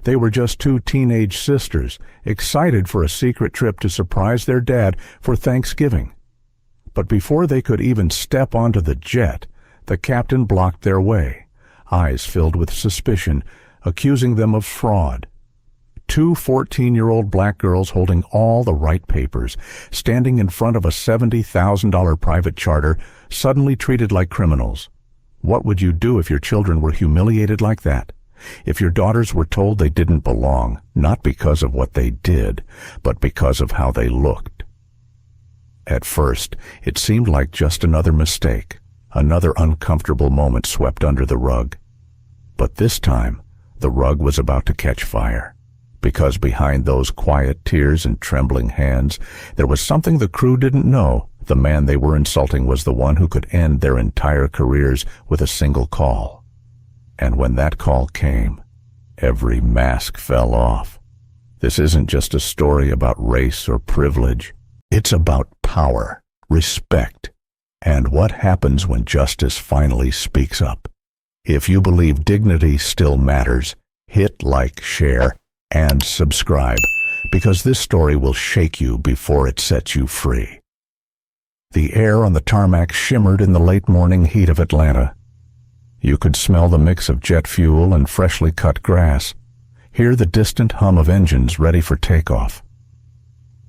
They were just two teenage sisters, excited for a secret trip to surprise their dad for Thanksgiving. But before they could even step onto the jet, the captain blocked their way, eyes filled with suspicion, accusing them of fraud. Two 14-year-old black girls holding all the right papers, standing in front of a $70,000 private charter, suddenly treated like criminals. What would you do if your children were humiliated like that? If your daughters were told they didn't belong, not because of what they did, but because of how they looked? At first, it seemed like just another mistake, another uncomfortable moment swept under the rug. But this time, the rug was about to catch fire, because behind those quiet tears and trembling hands, there was something the crew didn't know. The man they were insulting was the one who could end their entire careers with a single call. And when that call came, every mask fell off. This isn't just a story about race or privilege. It's about power, respect, and what happens when justice finally speaks up. If you believe dignity still matters, hit like, share, and subscribe, because this story will shake you before it sets you free. The air on the tarmac shimmered in the late morning heat of Atlanta. You could smell the mix of jet fuel and freshly cut grass, hear the distant hum of engines ready for takeoff.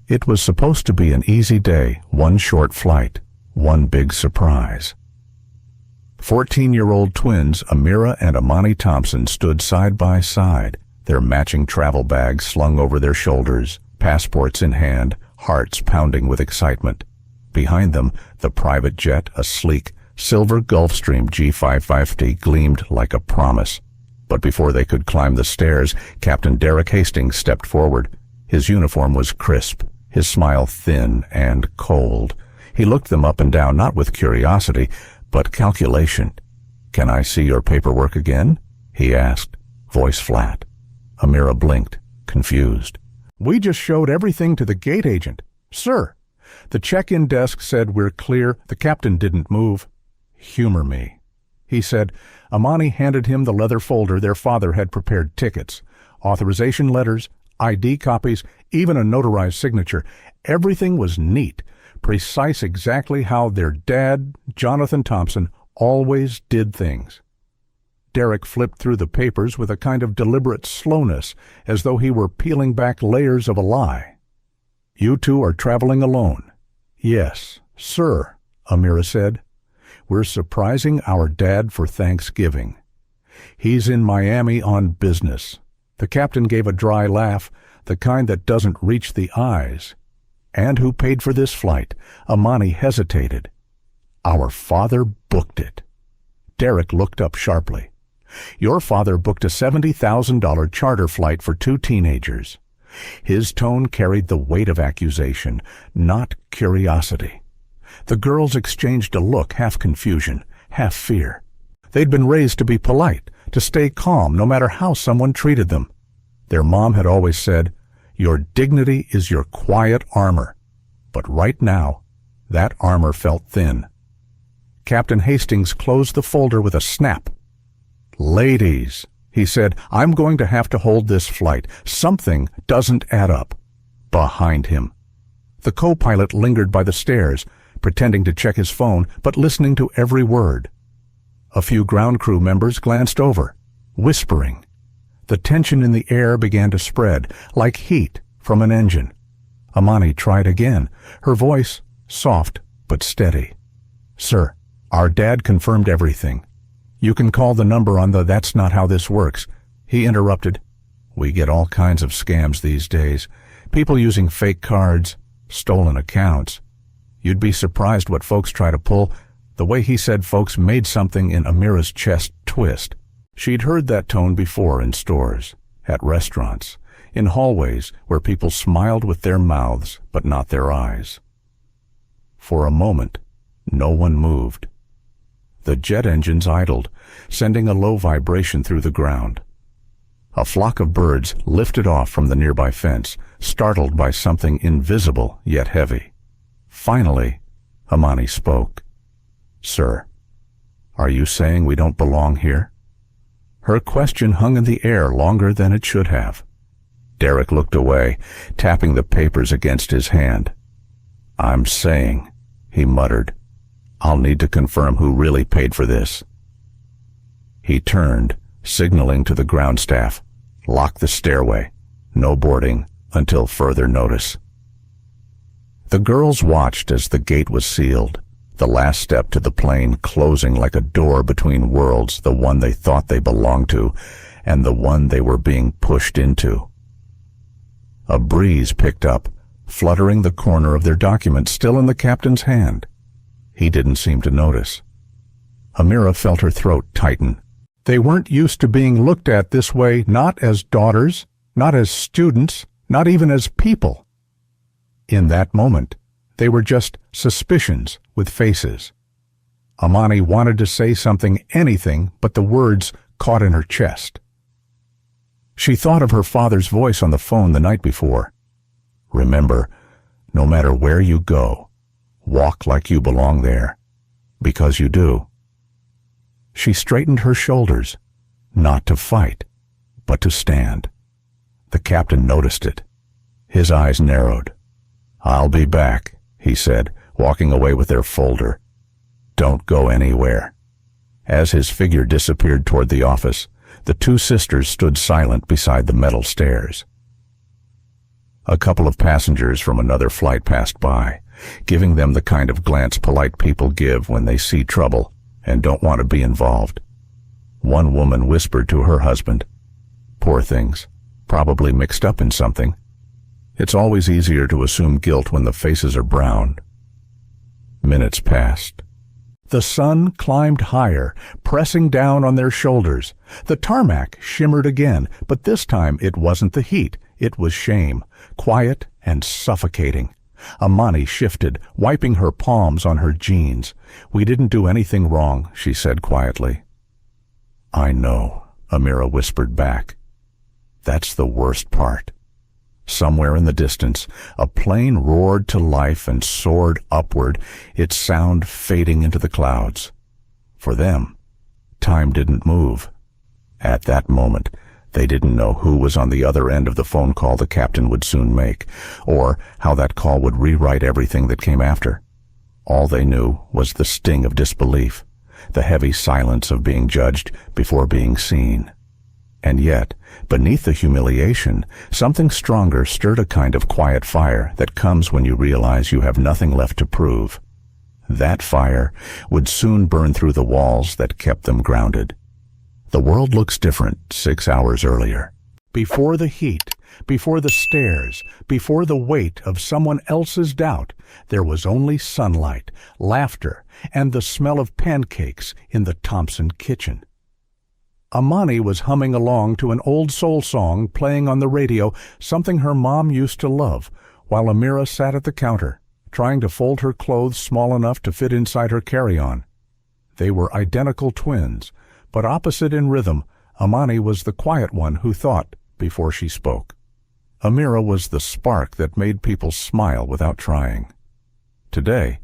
It was supposed to be an easy day, one short flight, one big surprise. 14-year-old twins Amira and Maya Thompson stood side by side, their matching travel bags slung over their shoulders, passports in hand, hearts pounding with excitement. Behind them, the private jet, a sleek, silver Gulfstream G550, gleamed like a promise. But before they could climb the stairs, Captain Derek Hastings stepped forward. His uniform was crisp, his smile thin and cold. He looked them up and down, not with curiosity, but calculation. "Can I see your paperwork again?" he asked, voice flat. Amira blinked, confused. "We just showed everything to the gate agent, sir. The check-in desk said we're clear." The captain didn't move. "Humor me," he said. Amani handed him the leather folder their father had prepared: tickets, authorization letters, ID copies, even a notarized signature. Everything was neat, precise, exactly how their dad, Jonathan Thompson, always did things. Derek flipped through the papers with a kind of deliberate slowness, as though he were peeling back layers of a lie. "You two are traveling alone." "Yes, sir," Amira said. "We're surprising our dad for Thanksgiving. He's in Miami on business." The captain gave a dry laugh, the kind that doesn't reach the eyes. "And who paid for this flight?" Amani hesitated. "Our father booked it." Derek looked up sharply. "Your father booked a $70,000 charter flight for two teenagers." His tone carried the weight of accusation, not curiosity. The girls exchanged a look, half confusion, half fear. They'd been raised to be polite, to stay calm no matter how someone treated them. Their mom had always said, "Your dignity is your quiet armor." But right now, that armor felt thin. Captain Hastings closed the folder with a snap. "Ladies," he said, "I'm going to have to hold this flight. Something doesn't add up." Behind him. The co-pilot lingered by the stairs, pretending to check his phone, but listening to every word. A few ground crew members glanced over, whispering. The tension in the air began to spread, like heat from an engine. Amani tried again, her voice soft but steady. "Sir, our dad confirmed everything. You can call the number on the "That's not how this works." He interrupted. "We get all kinds of scams these days. People using fake cards, stolen accounts. You'd be surprised what folks try to pull." The way he said folks made something in Amira's chest twist. She'd heard that tone before in stores, at restaurants, in hallways where people smiled with their mouths but not their eyes. For a moment, no one moved. The jet engines idled, sending a low vibration through the ground. A flock of birds lifted off from the nearby fence, startled by something invisible yet heavy. Finally, Amani spoke. "Sir, are you saying we don't belong here?" Her question hung in the air longer than it should have. Derek looked away, tapping the papers against his hand. "I'm saying," he muttered, "I'll need to confirm who really paid for this." He turned, signaling to the ground staff, "Lock the stairway. No boarding until further notice." The girls watched as the gate was sealed, the last step to the plane closing like a door between worlds, the one they thought they belonged to and the one they were being pushed into. A breeze picked up, fluttering the corner of their document still in the captain's hand. He didn't seem to notice. Amira felt her throat tighten. They weren't used to being looked at this way, not as daughters, not as students, not even as people. In that moment, they were just suspicions with faces. Amani wanted to say something, anything, but the words caught in her chest. She thought of her father's voice on the phone the night before. "Remember, no matter where you go, walk like you belong there, because you do." She straightened her shoulders, not to fight, but to stand. The captain noticed it. His eyes narrowed. "I'll be back," he said, walking away with their folder. "Don't go anywhere." As his figure disappeared toward the office, the two sisters stood silent beside the metal stairs. A couple of passengers from another flight passed by, giving them the kind of glance polite people give when they see trouble and don't want to be involved. One woman whispered to her husband, "Poor things, probably mixed up in something. It's always easier to assume guilt when the faces are brown." Minutes passed. The sun climbed higher, pressing down on their shoulders. The tarmac shimmered again, but this time it wasn't the heat, it was shame, quiet and suffocating. Amani shifted, wiping her palms on her jeans. "We didn't do anything wrong," she said quietly. "I know," Amira whispered back. "That's the worst part." Somewhere in the distance, a plane roared to life and soared upward, its sound fading into the clouds. For them, time didn't move. At that moment, they didn't know who was on the other end of the phone call the captain would soon make, or how that call would rewrite everything that came after. All they knew was the sting of disbelief, the heavy silence of being judged before being seen. And yet, beneath the humiliation, something stronger stirred a kind of quiet fire that comes when you realize you have nothing left to prove. That fire would soon burn through the walls that kept them grounded. The world looks different 6 hours earlier. Before the heat, before the stares, before the weight of someone else's doubt, there was only sunlight, laughter, and the smell of pancakes in the Thompson kitchen. Amani was humming along to an old soul song playing on the radio, something her mom used to love, while Amira sat at the counter, trying to fold her clothes small enough to fit inside her carry-on. They were identical twins, but opposite in rhythm. Amani was the quiet one who thought before she spoke. Amira was the spark that made people smile without trying. Today,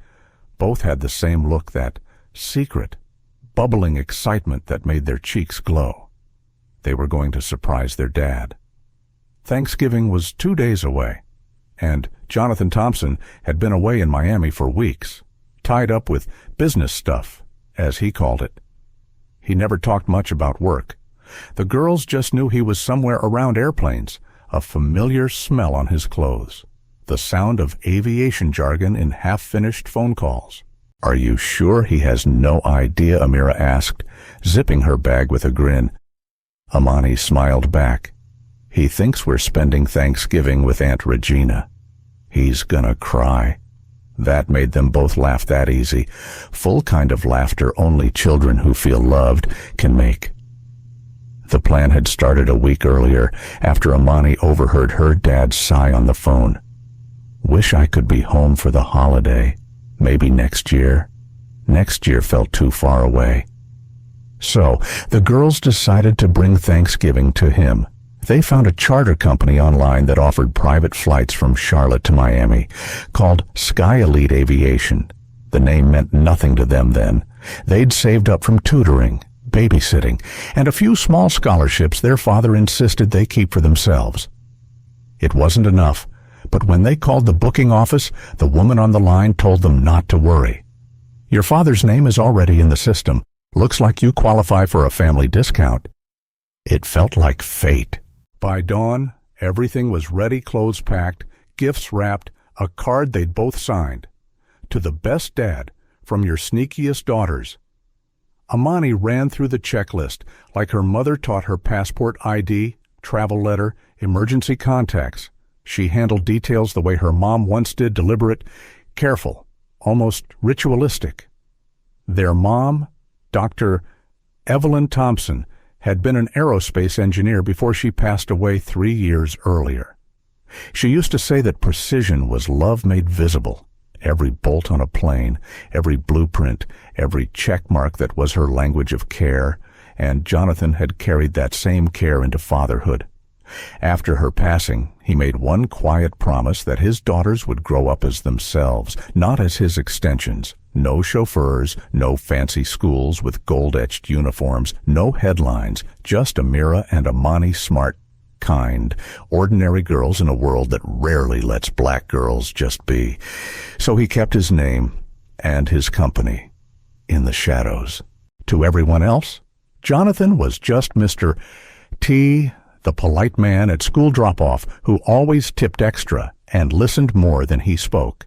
both had the same look, that secret, bubbling excitement that made their cheeks glow. They were going to surprise their dad. Thanksgiving was 2 days away, and Jonathan Thompson had been away in Miami for weeks, tied up with business stuff, as he called it. He never talked much about work. The girls just knew he was somewhere around airplanes, a familiar smell on his clothes, the sound of aviation jargon in half-finished phone calls. "Are you sure he has no idea?" Amira asked, zipping her bag with a grin. Amani smiled back. "He thinks we're spending Thanksgiving with Aunt Regina. He's gonna cry." That made them both laugh that easy, full kind of laughter only children who feel loved can make. The plan had started a week earlier, after Amani overheard her dad sigh on the phone. "Wish I could be home for the holiday. Maybe next year." Next year felt too far away. So, the girls decided to bring Thanksgiving to him. They found a charter company online that offered private flights from Charlotte to Miami, called Sky Elite Aviation. The name meant nothing to them then. They'd saved up from tutoring, babysitting, and a few small scholarships their father insisted they keep for themselves. It wasn't enough, but when they called the booking office, the woman on the line told them not to worry. Your father's name is already in the system. Looks like you qualify for a family discount. It felt like fate. By dawn, everything was ready, clothes packed, gifts wrapped, a card they'd both signed. To the best dad, from your sneakiest daughters. Amani ran through the checklist like her mother taught her passport ID, travel letter, emergency contacts. She handled details the way her mom once did, deliberate, careful, almost ritualistic. Their mom, Dr. Evelyn Thompson, had been an aerospace engineer before she passed away 3 years earlier. She used to say that precision was love made visible. Every bolt on a plane, every blueprint, every check mark that was her language of care, and Jonathan had carried that same care into fatherhood. After her passing, he made one quiet promise that his daughters would grow up as themselves, not as his extensions. No chauffeurs, no fancy schools with gold-etched uniforms, no headlines, just Amira and Amani, smart, kind, ordinary girls in a world that rarely lets black girls just be. So he kept his name and his company in the shadows. To everyone else, Jonathan was just Mr. T, the polite man at school drop-off who always tipped extra and listened more than he spoke.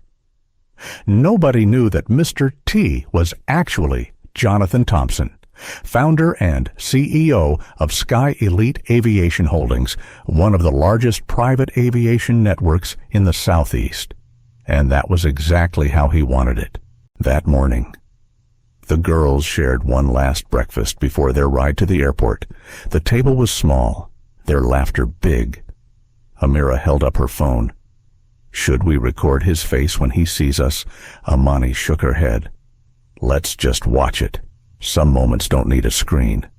Nobody knew that Mr. T was actually Jonathan Thompson, founder and CEO of Sky Elite Aviation Holdings, one of the largest private aviation networks in the Southeast. And that was exactly how he wanted it. That morning, the girls shared one last breakfast before their ride to the airport. The table was small, their laughter big. Amira held up her phone. Should we record his face when he sees us? Amani shook her head. Let's just watch it. Some moments don't need a screen.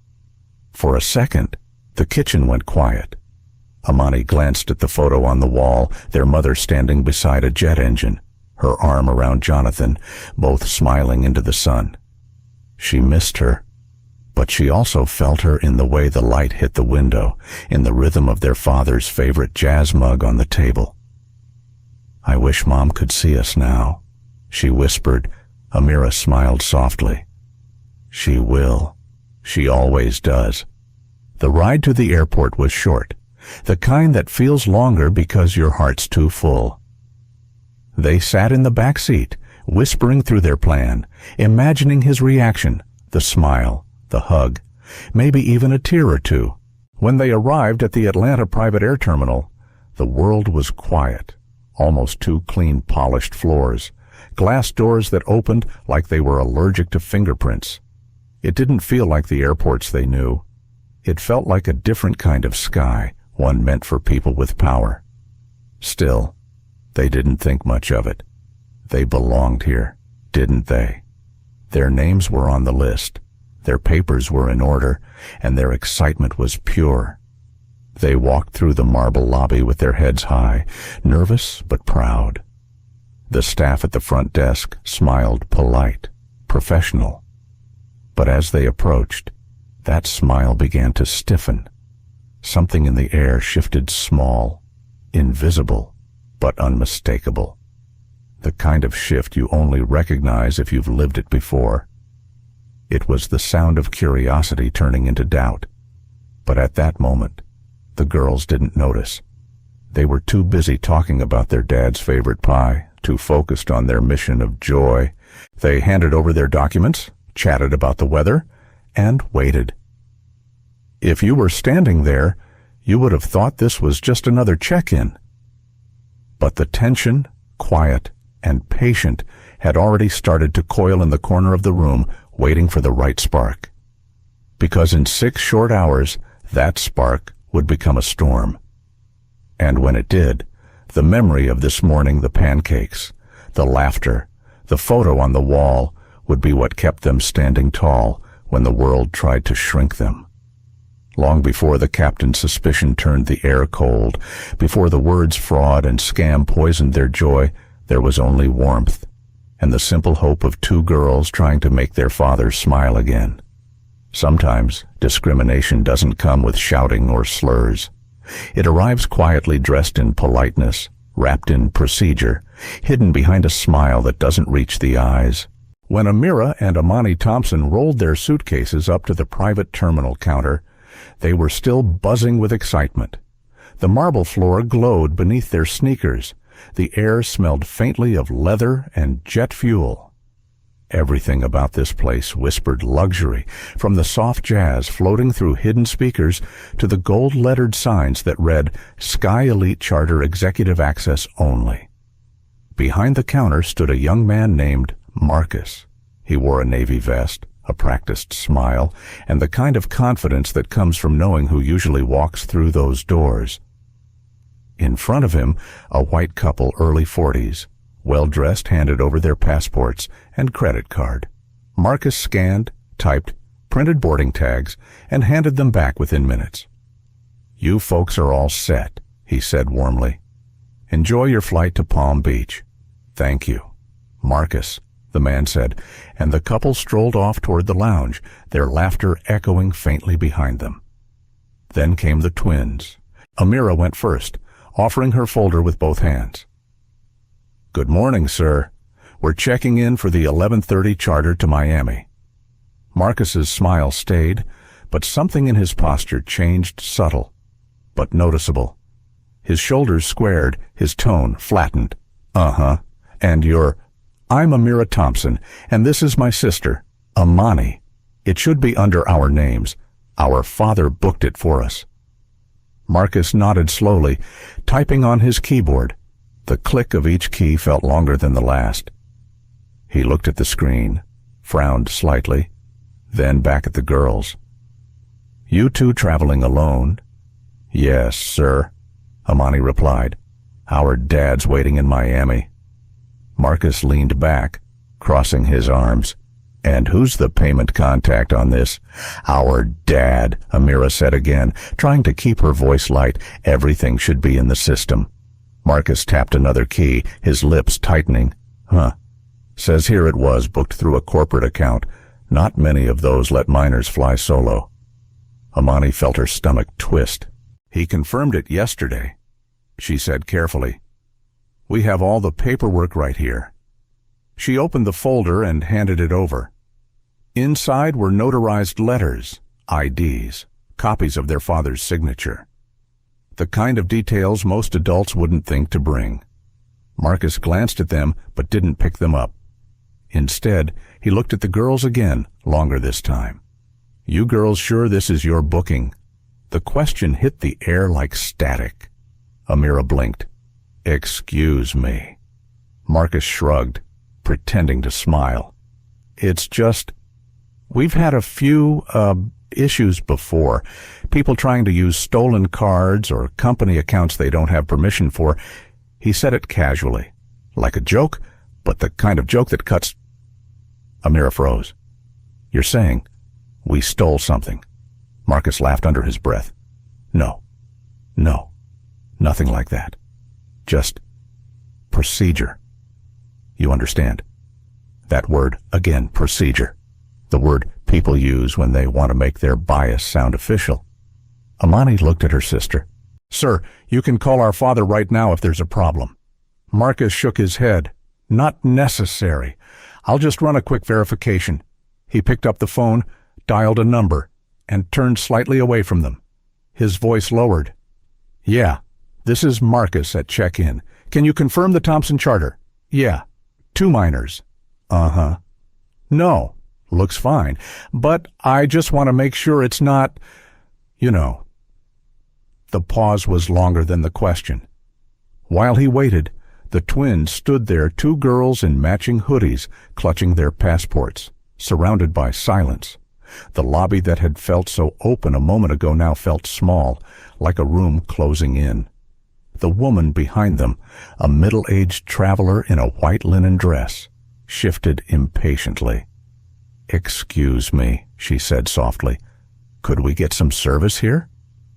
For a second, the kitchen went quiet. Amani glanced at the photo on the wall, their mother standing beside a jet engine, her arm around Jonathan, both smiling into the sun. She missed her, but she also felt her in the way the light hit the window, in the rhythm of their father's favorite jazz mug on the table. I wish Mom could see us now, she whispered. Amira smiled softly. She will. She always does. The ride to the airport was short, the kind that feels longer because your heart's too full. They sat in the back seat, whispering through their plan, imagining his reaction, the smile, the hug, maybe even a tear or two. When they arrived at the Atlanta private air terminal, the world was quiet. Almost two clean, polished floors, glass doors that opened like they were allergic to fingerprints. It didn't feel like the airports they knew. It felt like a different kind of sky, one meant for people with power. Still, they didn't think much of it. They belonged here, didn't they? Their names were on the list, their papers were in order, and their excitement was pure. They walked through the marble lobby with their heads high, nervous but proud. The staff at the front desk smiled polite, professional. But as they approached, that smile began to stiffen. Something in the air shifted small, invisible, but unmistakable. The kind of shift you only recognize if you've lived it before. It was the sound of curiosity turning into doubt. But at that moment, the girls didn't notice. They were too busy talking about their dad's favorite pie, too focused on their mission of joy. They handed over their documents, chatted about the weather, and waited. If you were standing there, you would have thought this was just another check-in. But the tension, quiet, and patient had already started to coil in the corner of the room, waiting for the right spark. Because in 6 short hours, that spark would become a storm. And when it did, the memory of this morning, the pancakes, the laughter, the photo on the wall would be what kept them standing tall when the world tried to shrink them. Long before the captain's suspicion turned the air cold, before the words fraud and scam poisoned their joy, there was only warmth, and the simple hope of 2 girls trying to make their father smile again. Sometimes discrimination doesn't come with shouting or slurs. It arrives quietly dressed in politeness, wrapped in procedure, hidden behind a smile that doesn't reach the eyes. When Amira and Maya Thompson rolled their suitcases up to the private terminal counter, they were still buzzing with excitement. The marble floor glowed beneath their sneakers. The air smelled faintly of leather and jet fuel. Everything about this place whispered luxury, from the soft jazz floating through hidden speakers to the gold-lettered signs that read, "Sky Elite Charter Executive Access Only." Behind the counter stood a young man named Marcus. He wore a navy vest, a practiced smile, and the kind of confidence that comes from knowing who usually walks through those doors. In front of him, a white couple, early 40s, well-dressed, handed over their passports and credit card. Marcus scanned, typed, printed boarding tags, and handed them back within minutes. "You folks are all set," he said warmly. "Enjoy your flight to Palm Beach." "Thank you, Marcus," the man said, and the couple strolled off toward the lounge, their laughter echoing faintly behind them. Then came the twins. Amira went first, offering her folder with both hands. "Good morning, sir. We're checking in for the 11:30 charter to Miami." Marcus's smile stayed, but something in his posture changed, subtle, but noticeable. His shoulders squared, his tone flattened. "Uh-huh. And I'm Maya Thompson, and this is my sister, Amani. It should be under our names. Our father booked it for us." Marcus nodded slowly, typing on his keyboard. The click of each key felt longer than the last. He looked at the screen, frowned slightly, then back at the girls. "You two traveling alone?" "Yes, sir," Amani replied. "Our dad's waiting in Miami." Marcus leaned back, crossing his arms. "And who's the payment contact on this?" "Our dad," Amira said again, trying to keep her voice light. "Everything should be in the system." Marcus tapped another key, his lips tightening. "Huh. Says here it was booked through a corporate account. Not many of those let minors fly solo." Amani felt her stomach twist. "He confirmed it yesterday," she said carefully. "We have all the paperwork right here." She opened the folder and handed it over. Inside were notarized letters, IDs, copies of their father's signature. The kind of details most adults wouldn't think to bring. Marcus glanced at them but didn't pick them up. Instead, he looked at the girls again, longer this time. "You girls sure this is your booking?" The question hit the air like static. Amira blinked. "Excuse me." Marcus shrugged, pretending to smile. "It's just, we've had a few, issues before. People trying to use stolen cards or company accounts they don't have permission for." He said it casually, like a joke, but the kind of joke that cuts. Amira froze. "You're saying we stole something?" Marcus laughed under his breath. No, nothing like that. Just procedure. You understand? That word again, procedure. The word people use when they want to make their bias sound official. Amani looked at her sister. "Sir, you can call our father right now if there's a problem." Marcus shook his head. "Not necessary. I'll just run a quick verification." He picked up the phone, dialed a number, and turned slightly away from them. His voice lowered. "Yeah, this is Marcus at check-in. Can you confirm the Thompson charter?" "Yeah. 2 minors." "Uh-huh." "No. Looks fine. But I just want to make sure it's not, you know." The pause was longer than the question. While he waited, the twins stood there, 2 girls in matching hoodies, clutching their passports, surrounded by silence. The lobby that had felt so open a moment ago now felt small, like a room closing in. The woman behind them, a middle-aged traveler in a white linen dress, shifted impatiently. "Excuse me," she said softly. "Could we get some service here?"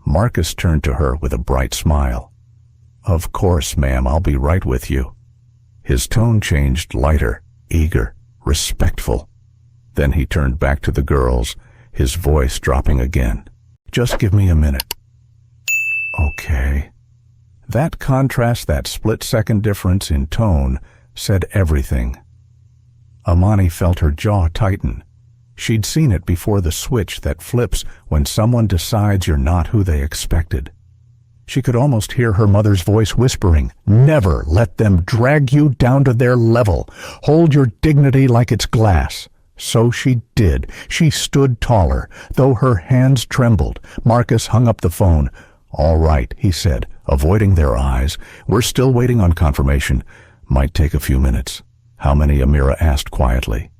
Marcus turned to her with a bright smile. "Of course, ma'am, I'll be right with you." His tone changed lighter, eager, respectful. Then he turned back to the girls, his voice dropping again. "Just give me a minute." "Okay." That contrast, that split-second difference in tone, said everything. Amani felt her jaw tighten. She'd seen it before, the switch that flips when someone decides you're not who they expected. She could almost hear her mother's voice whispering, "Never let them drag you down to their level. Hold your dignity like it's glass." So she did. She stood taller, though her hands trembled. Marcus hung up the phone. "All right," he said, avoiding their eyes. "We're still waiting on confirmation. Might take a few minutes." "How many?" Amira asked quietly.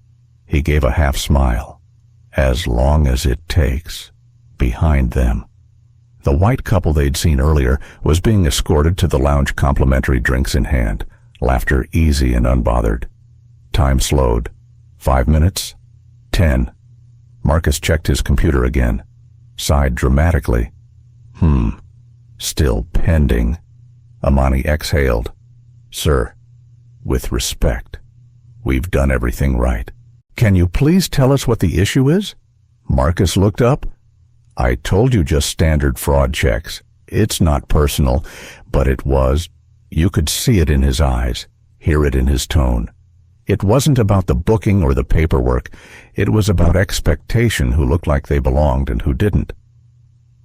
He gave a half smile. "As long as it takes." Behind them, the white couple they'd seen earlier was being escorted to the lounge, complimentary drinks in hand, laughter easy and unbothered. Time slowed. 5 minutes? 10. Marcus checked his computer again, sighed dramatically. Still pending. Amani exhaled. "Sir, with respect, we've done everything right. Can you please tell us what the issue is?" Marcus looked up. "I told you, just standard fraud checks. It's not personal, but it was." You could see it in his eyes, hear it in his tone. It wasn't about the booking or the paperwork. It was about expectation, who looked like they belonged and who didn't.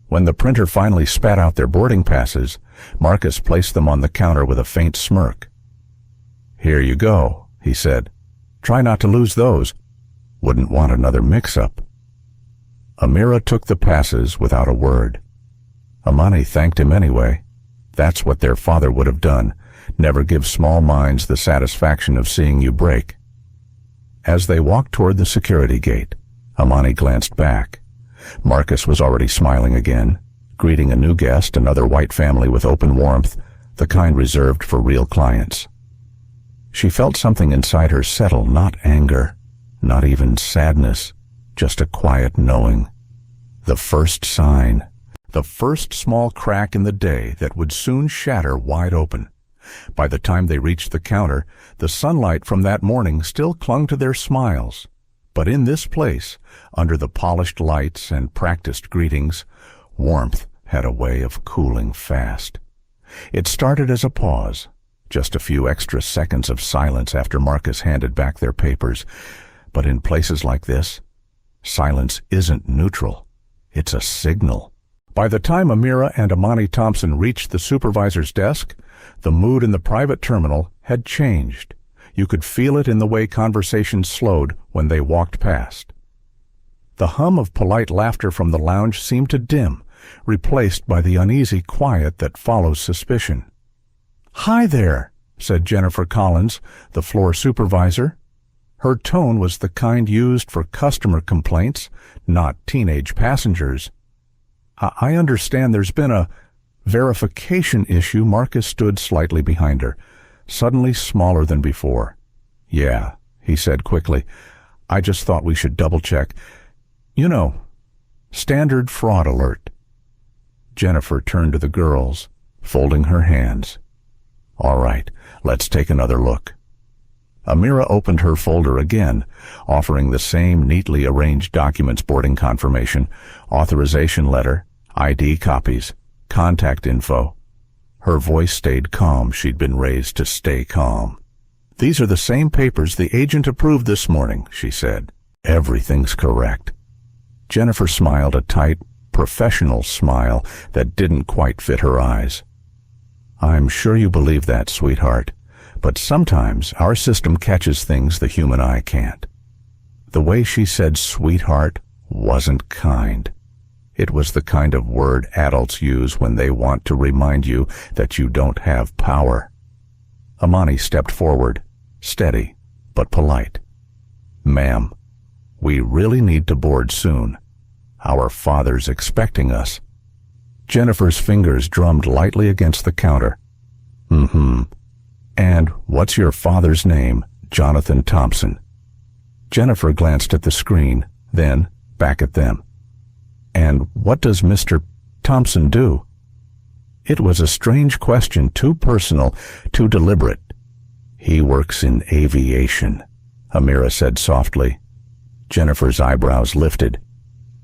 When the printer finally spat out their boarding passes, Marcus placed them on the counter with a faint smirk. "Here you go," he said. "Try not to lose those. Wouldn't want another mix-up." Amira took the passes without a word. Amani thanked him anyway. That's what their father would have done. Never give small minds the satisfaction of seeing you break. As they walked toward the security gate, Amani glanced back. Marcus was already smiling again, greeting a new guest, another white family with open warmth, the kind reserved for real clients. She felt something inside her settle, not anger, not even sadness, just a quiet knowing. The first sign, the first small crack in the day that would soon shatter wide open. By the time they reached the counter, the sunlight from that morning still clung to their smiles. But in this place, under the polished lights and practiced greetings, warmth had a way of cooling fast. It started as a pause, just a few extra seconds of silence after Marcus handed back their papers. But in places like this, silence isn't neutral. It's a signal. By the time Amira and Maya Thompson reached the supervisor's desk, the mood in the private terminal had changed. You could feel it in the way conversations slowed when they walked past. The hum of polite laughter from the lounge seemed to dim, replaced by the uneasy quiet that follows suspicion. "Hi there," said Jennifer Collins, the floor supervisor. Her tone was the kind used for customer complaints, not teenage passengers. I understand there's been a verification issue." Marcus stood slightly behind her, suddenly smaller than before. "Yeah," he said quickly. "I just thought we should double-check. You know, standard fraud alert." Jennifer turned to the girls, folding her hands. "All right, let's take another look." Amira opened her folder again, offering the same neatly arranged documents: boarding confirmation, authorization letter, ID copies, contact info. Her voice stayed calm. She'd been raised to stay calm. "These are the same papers the agent approved this morning," she said. "Everything's correct." Jennifer smiled, a tight, professional smile that didn't quite fit her eyes. "I'm sure you believe that, sweetheart, but sometimes our system catches things the human eye can't." The way she said sweetheart wasn't kind. It was the kind of word adults use when they want to remind you that you don't have power. Amani stepped forward, steady but polite. "Ma'am, we really need to board soon. Our father's expecting us." Jennifer's fingers drummed lightly against the counter. "And what's your father's name?" "Jonathan Thompson." Jennifer glanced at the screen, then back at them. "And what does Mr. Thompson do?" It was a strange question, too personal, too deliberate. "He works in aviation," Amira said softly. Jennifer's eyebrows lifted.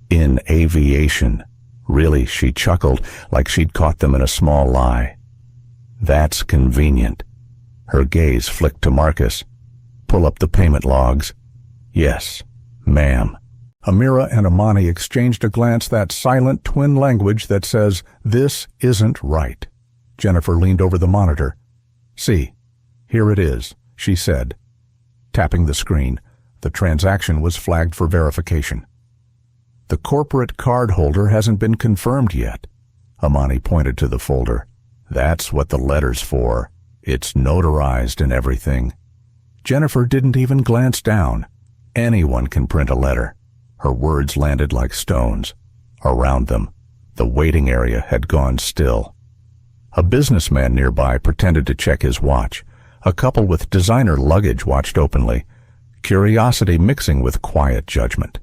In aviation. Really, she chuckled like she'd caught them in a small lie. That's convenient. Her gaze flicked to Marcus. Pull up the payment logs. Yes, ma'am. Amira and Amani exchanged a glance, that silent twin language that says, "This isn't right." Jennifer leaned over the monitor. "See, here it is," she said. Tapping the screen, the transaction was flagged for verification. "The corporate card holder hasn't been confirmed yet." Amani pointed to the folder. "That's what the letter's for. It's notarized and everything." Jennifer didn't even glance down. Anyone can print a letter. Her words landed like stones. Around them, the waiting area had gone still. A businessman nearby pretended to check his watch. A couple with designer luggage watched openly, curiosity mixing with quiet judgment.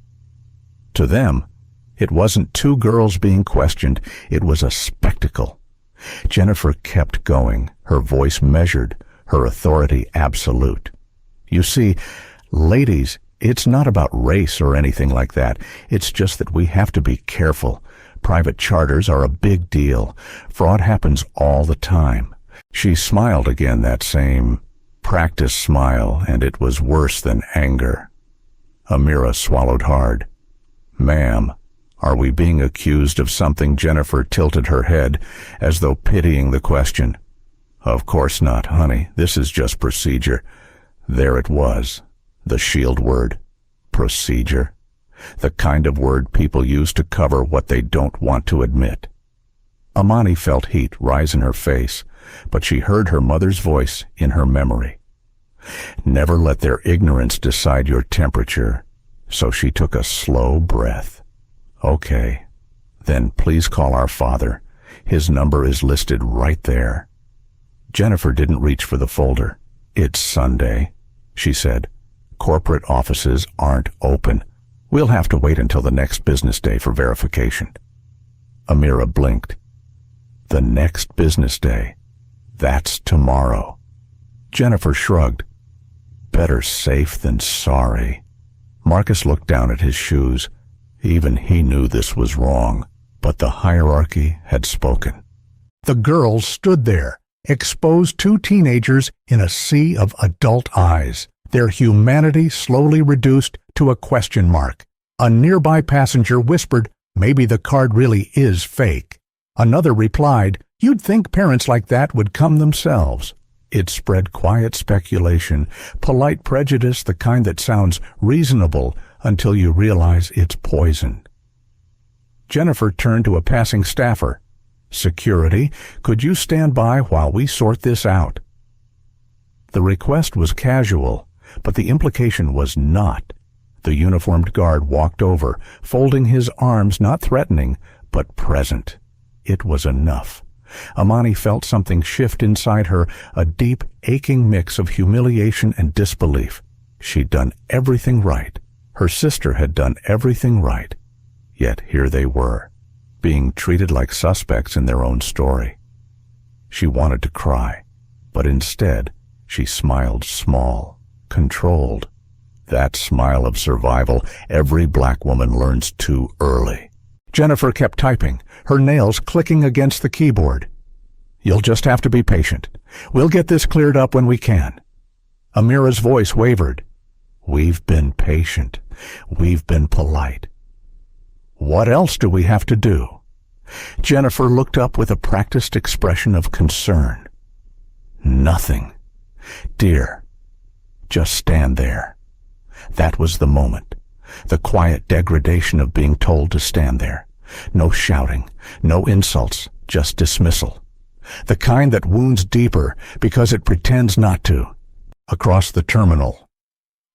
To them, it wasn't two girls being questioned, it was a spectacle. Jennifer kept going, her voice measured, her authority absolute. "You see, ladies, it's not about race or anything like that. It's just that we have to be careful. Private charters are a big deal. Fraud happens all the time." She smiled again, that same practice smile, and it was worse than anger. Amira swallowed hard. "Ma'am, are we being accused of something?" Jennifer tilted her head, as though pitying the question. "Of course not, honey. This is just procedure." There it was, the shield word. Procedure. The kind of word people use to cover what they don't want to admit. Amani felt heat rise in her face, but she heard her mother's voice in her memory. Never let their ignorance decide your temperature. So she took a slow breath. "Okay, then please call our father. His number is listed right there." Jennifer didn't reach for the folder. "It's Sunday," she said. "Corporate offices aren't open. We'll have to wait until the next business day for verification." Amira blinked. The next business day. That's tomorrow. Jennifer shrugged. Better safe than sorry. Marcus looked down at his shoes. Even he knew this was wrong, but the hierarchy had spoken. The girls stood there, exposed two teenagers in a sea of adult eyes, their humanity slowly reduced to a question mark. A nearby passenger whispered, "Maybe the card really is fake." Another replied, "You'd think parents like that would come themselves." It spread quiet speculation, polite prejudice, the kind that sounds reasonable until you realize it's poison. Jennifer turned to a passing staffer. "Security, could you stand by while we sort this out?" The request was casual, but the implication was not. The uniformed guard walked over, folding his arms, not threatening, but present. It was enough. Amani felt something shift inside her, a deep, aching mix of humiliation and disbelief. She'd done everything right. Her sister had done everything right. Yet here they were, being treated like suspects in their own story. She wanted to cry, but instead she smiled small, controlled. That smile of survival every black woman learns too early. Jennifer kept typing, her nails clicking against the keyboard. "You'll just have to be patient. We'll get this cleared up when we can." Amira's voice wavered. "We've been patient. We've been polite. What else do we have to do?" Jennifer looked up with a practiced expression of concern. "Nothing. Dear, just stand there." That was the moment. The quiet degradation of being told to stand there. No shouting, no insults, just dismissal. The kind that wounds deeper because it pretends not to. Across the terminal,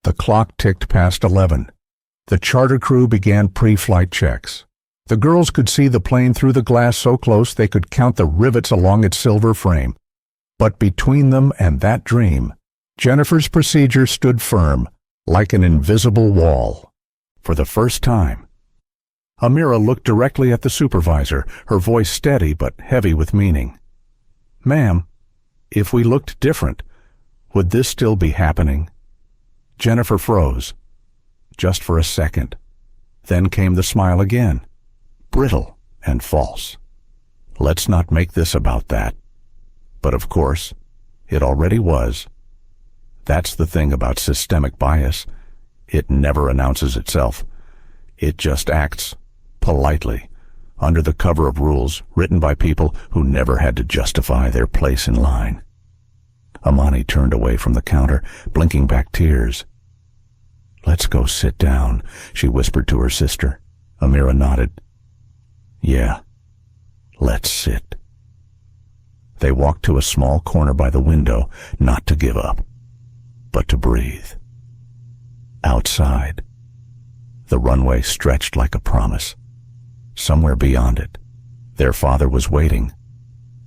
the clock ticked past 11. The charter crew began pre-flight checks. The girls could see the plane through the glass so close they could count the rivets along its silver frame. But between them and that dream, Jennifer's procedure stood firm, like an invisible wall. For the first time, Amira looked directly at the supervisor, her voice steady but heavy with meaning. "Ma'am, if we looked different, would this still be happening?" Jennifer froze. Just for a second. Then came the smile again, brittle and false. Let's not make this about that. But of course, it already was. That's the thing about systemic bias. It never announces itself. It just acts politely, under the cover of rules written by people who never had to justify their place in line. Amani turned away from the counter, blinking back tears. "Let's go sit down," she whispered to her sister. Amira nodded. "Yeah, let's sit." They walked to a small corner by the window, not to give up, but to breathe. Outside, the runway stretched like a promise. Somewhere beyond it, their father was waiting,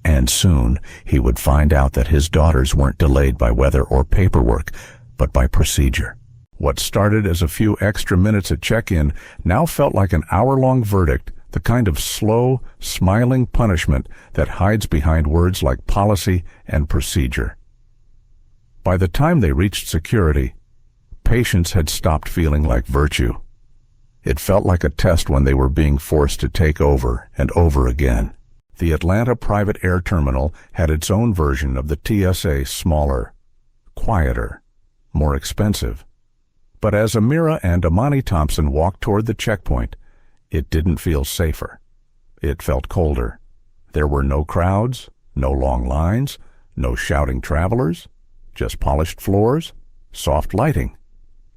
and soon he would find out that his daughters weren't delayed by weather or paperwork, but by procedure. What started as a few extra minutes at check-in now felt like an hour-long verdict, the kind of slow, smiling punishment that hides behind words like policy and procedure. By the time they reached security, patience had stopped feeling like virtue. It felt like a test when they were being forced to take over and over again. The Atlanta Private Air Terminal had its own version of the TSA, smaller, quieter, more expensive. But as Amira and Amani Thompson walked toward the checkpoint, it didn't feel safer. It felt colder. There were no crowds, no long lines, no shouting travelers, just polished floors, soft lighting,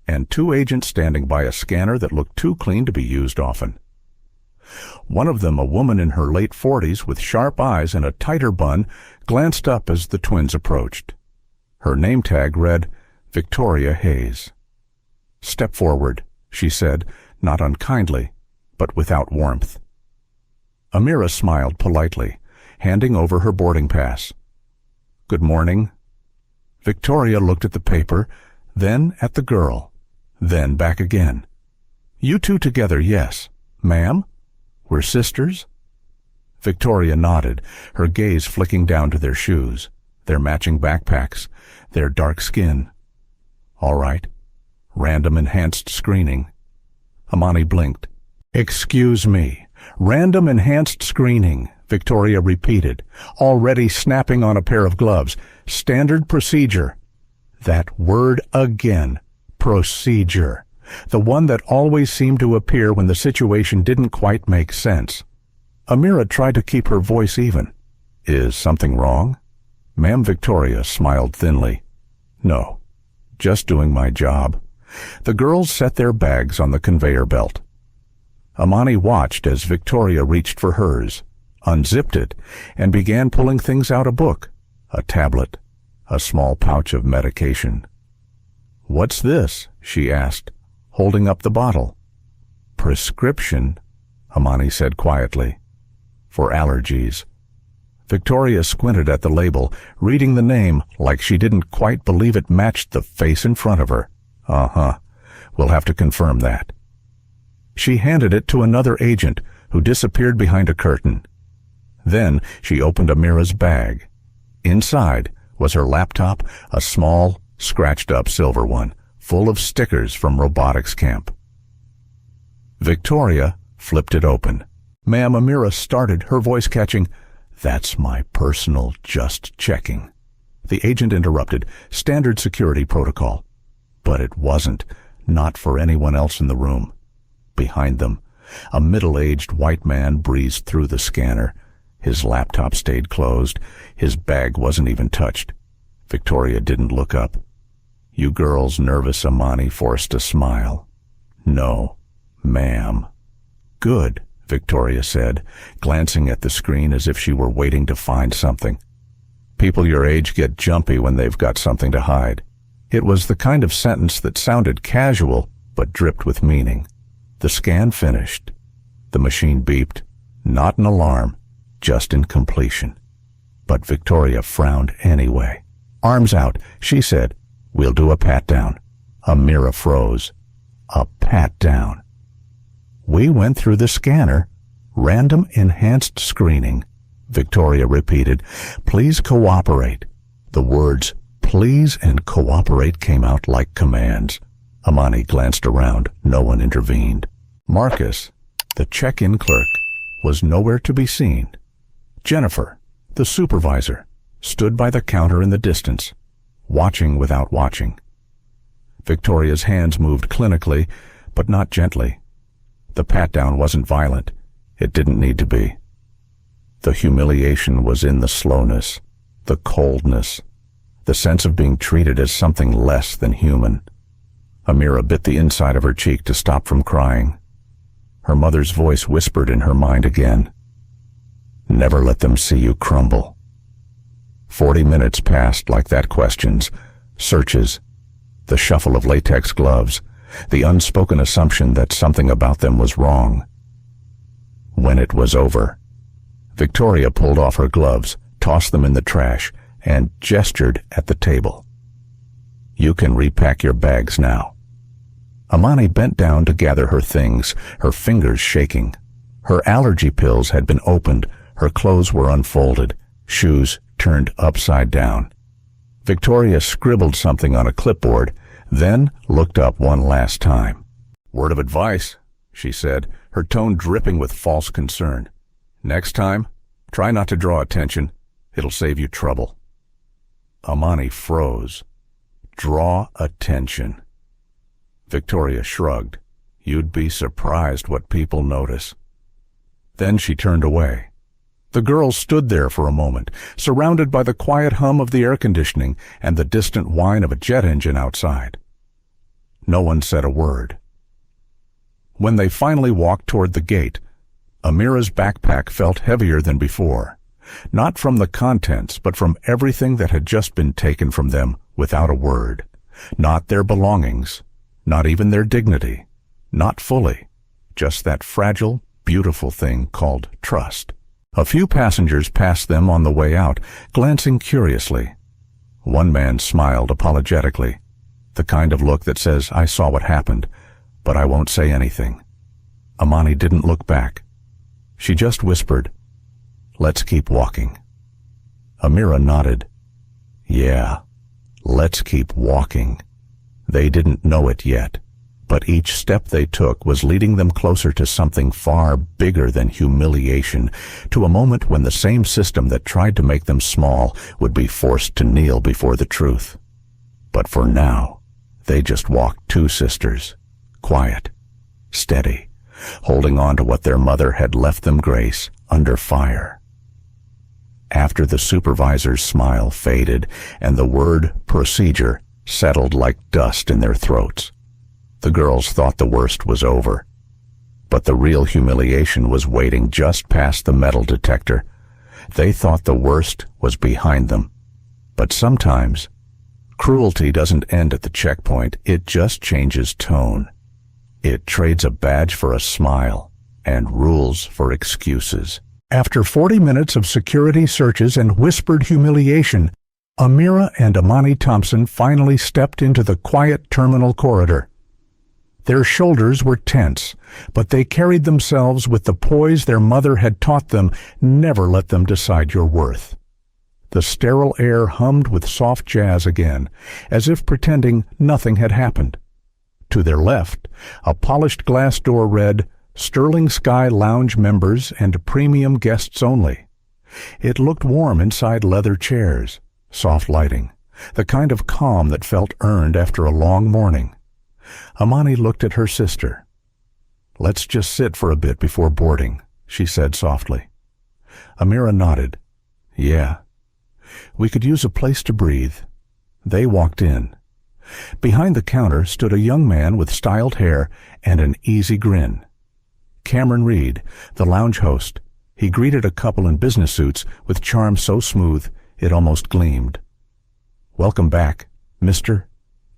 and two agents standing by a scanner that looked too clean to be used often. One of them, a woman in her late 40s with sharp eyes and a tighter bun, glanced up as the twins approached. Her name tag read, Victoria Hayes. "Step forward," she said, not unkindly, but without warmth. Amira smiled politely, handing over her boarding pass. "Good morning." Victoria looked at the paper, then at the girl, then back again. "You two together, yes. Ma'am? We're sisters?" Victoria nodded, her gaze flicking down to their shoes, their matching backpacks, their dark skin. "All right. Random enhanced screening." Amani blinked. "Excuse me. Random enhanced screening," Victoria repeated, already snapping on a pair of gloves. "Standard procedure." That word again. Procedure. The one that always seemed to appear when the situation didn't quite make sense. Amira tried to keep her voice even. "Is something wrong?" Ma'am Victoria smiled thinly. "No, just doing my job." The girls set their bags on the conveyor belt. Amani watched as Victoria reached for hers, unzipped it, and began pulling things out: a book, a tablet, a small pouch of medication. "What's this?" she asked, holding up the bottle. "Prescription," Amani said quietly. "For allergies." Victoria squinted at the label, reading the name like she didn't quite believe it matched the face in front of her. "Uh-huh. We'll have to confirm that." She handed it to another agent, who disappeared behind a curtain. Then she opened Amira's bag. Inside was her laptop, a small, scratched-up silver one, full of stickers from robotics camp. Victoria flipped it open. Ma'am Amira started, her voice catching, "That's my personal just checking." The agent interrupted, "Standard security protocol." But it wasn't, not for anyone else in the room. Behind them, a middle-aged white man breezed through the scanner. His laptop stayed closed. His bag wasn't even touched. Victoria didn't look up. "You girls," nervous Amani forced a smile. "No, ma'am." "Good," Victoria said, glancing at the screen as if she were waiting to find something. People your age get jumpy when they've got something to hide. It was the kind of sentence that sounded casual, but dripped with meaning. The scan finished. The machine beeped. Not an alarm, just in completion. But Victoria frowned anyway. "Arms out," she said. "We'll do a pat-down." Amira froze. A pat-down. "We went through the scanner. Random enhanced screening," Victoria repeated. "Please cooperate." The words "please" and "cooperate" came out like commands. Amani glanced around. No one intervened. Marcus, the check-in clerk, was nowhere to be seen. Jennifer, the supervisor, stood by the counter in the distance, watching without watching. Victoria's hands moved clinically, but not gently. The pat-down wasn't violent. It didn't need to be. The humiliation was in the slowness, the coldness, the sense of being treated as something less than human. Amira bit the inside of her cheek to stop from crying. Her mother's voice whispered in her mind again. Never let them see you crumble. 40 minutes passed like that. Questions, searches, the shuffle of latex gloves, the unspoken assumption that something about them was wrong. When it was over, Victoria pulled off her gloves, tossed them in the trash, and gestured at the table. You can repack your bags now. Amani bent down to gather her things, her fingers shaking. Her allergy pills had been opened, her clothes were unfolded, shoes turned upside down. Victoria scribbled something on a clipboard, then looked up one last time. Word of advice, she said, her tone dripping with false concern. Next time, try not to draw attention. It'll save you trouble. Amani froze. Draw attention. Victoria shrugged. You'd be surprised what people notice. Then she turned away. The girls stood there for a moment, surrounded by the quiet hum of the air conditioning and the distant whine of a jet engine outside. No one said a word. When they finally walked toward the gate, Amira's backpack felt heavier than before, not from the contents, but from everything that had just been taken from them without a word. Not their belongings, not even their dignity, not fully, just that fragile, beautiful thing called trust. A few passengers passed them on the way out, glancing curiously. One man smiled apologetically, the kind of look that says, I saw what happened, but I won't say anything. Amani didn't look back. She just whispered, let's keep walking. Amira nodded. Yeah, let's keep walking. They didn't know it yet, but each step they took was leading them closer to something far bigger than humiliation, to a moment when the same system that tried to make them small would be forced to kneel before the truth. But for now, they just walked two sisters, quiet, steady, holding on to what their mother had left them grace, under fire. After the supervisor's smile faded and the word procedure settled like dust in their throats, the girls thought the worst was over. But the real humiliation was waiting just past the metal detector. They thought the worst was behind them. But sometimes, cruelty doesn't end at the checkpoint, it just changes tone. It trades a badge for a smile and rules for excuses. After 40 minutes of security searches and whispered humiliation, Amira and Amani Thompson finally stepped into the quiet terminal corridor. Their shoulders were tense, but they carried themselves with the poise their mother had taught them. Never let them decide your worth. The sterile air hummed with soft jazz again, as if pretending nothing had happened. To their left, a polished glass door read, Sterling Sky Lounge members and premium guests only. It looked warm inside leather chairs, soft lighting, the kind of calm that felt earned after a long morning. Amani looked at her sister. Let's just sit for a bit before boarding, she said softly. Amira nodded. Yeah. We could use a place to breathe. They walked in. Behind the counter stood a young man with styled hair and an easy grin. Cameron Reed, the lounge host. He greeted a couple in business suits with charm so smooth it almost gleamed. Welcome back, Mr.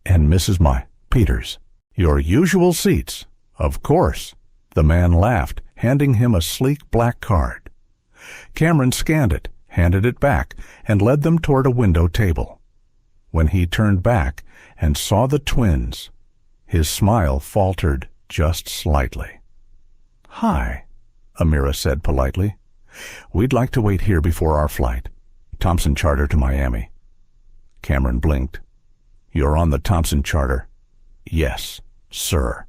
and Mrs. Peters. Your usual seats, of course. The man laughed, handing him a sleek black card. Cameron scanned it, handed it back, and led them toward a window table. When he turned back and saw the twins, his smile faltered just slightly. Hi, Amira said politely. We'd like to wait here before our flight. Thompson charter to Miami. Cameron blinked. You're on the Thompson charter? Yes, sir.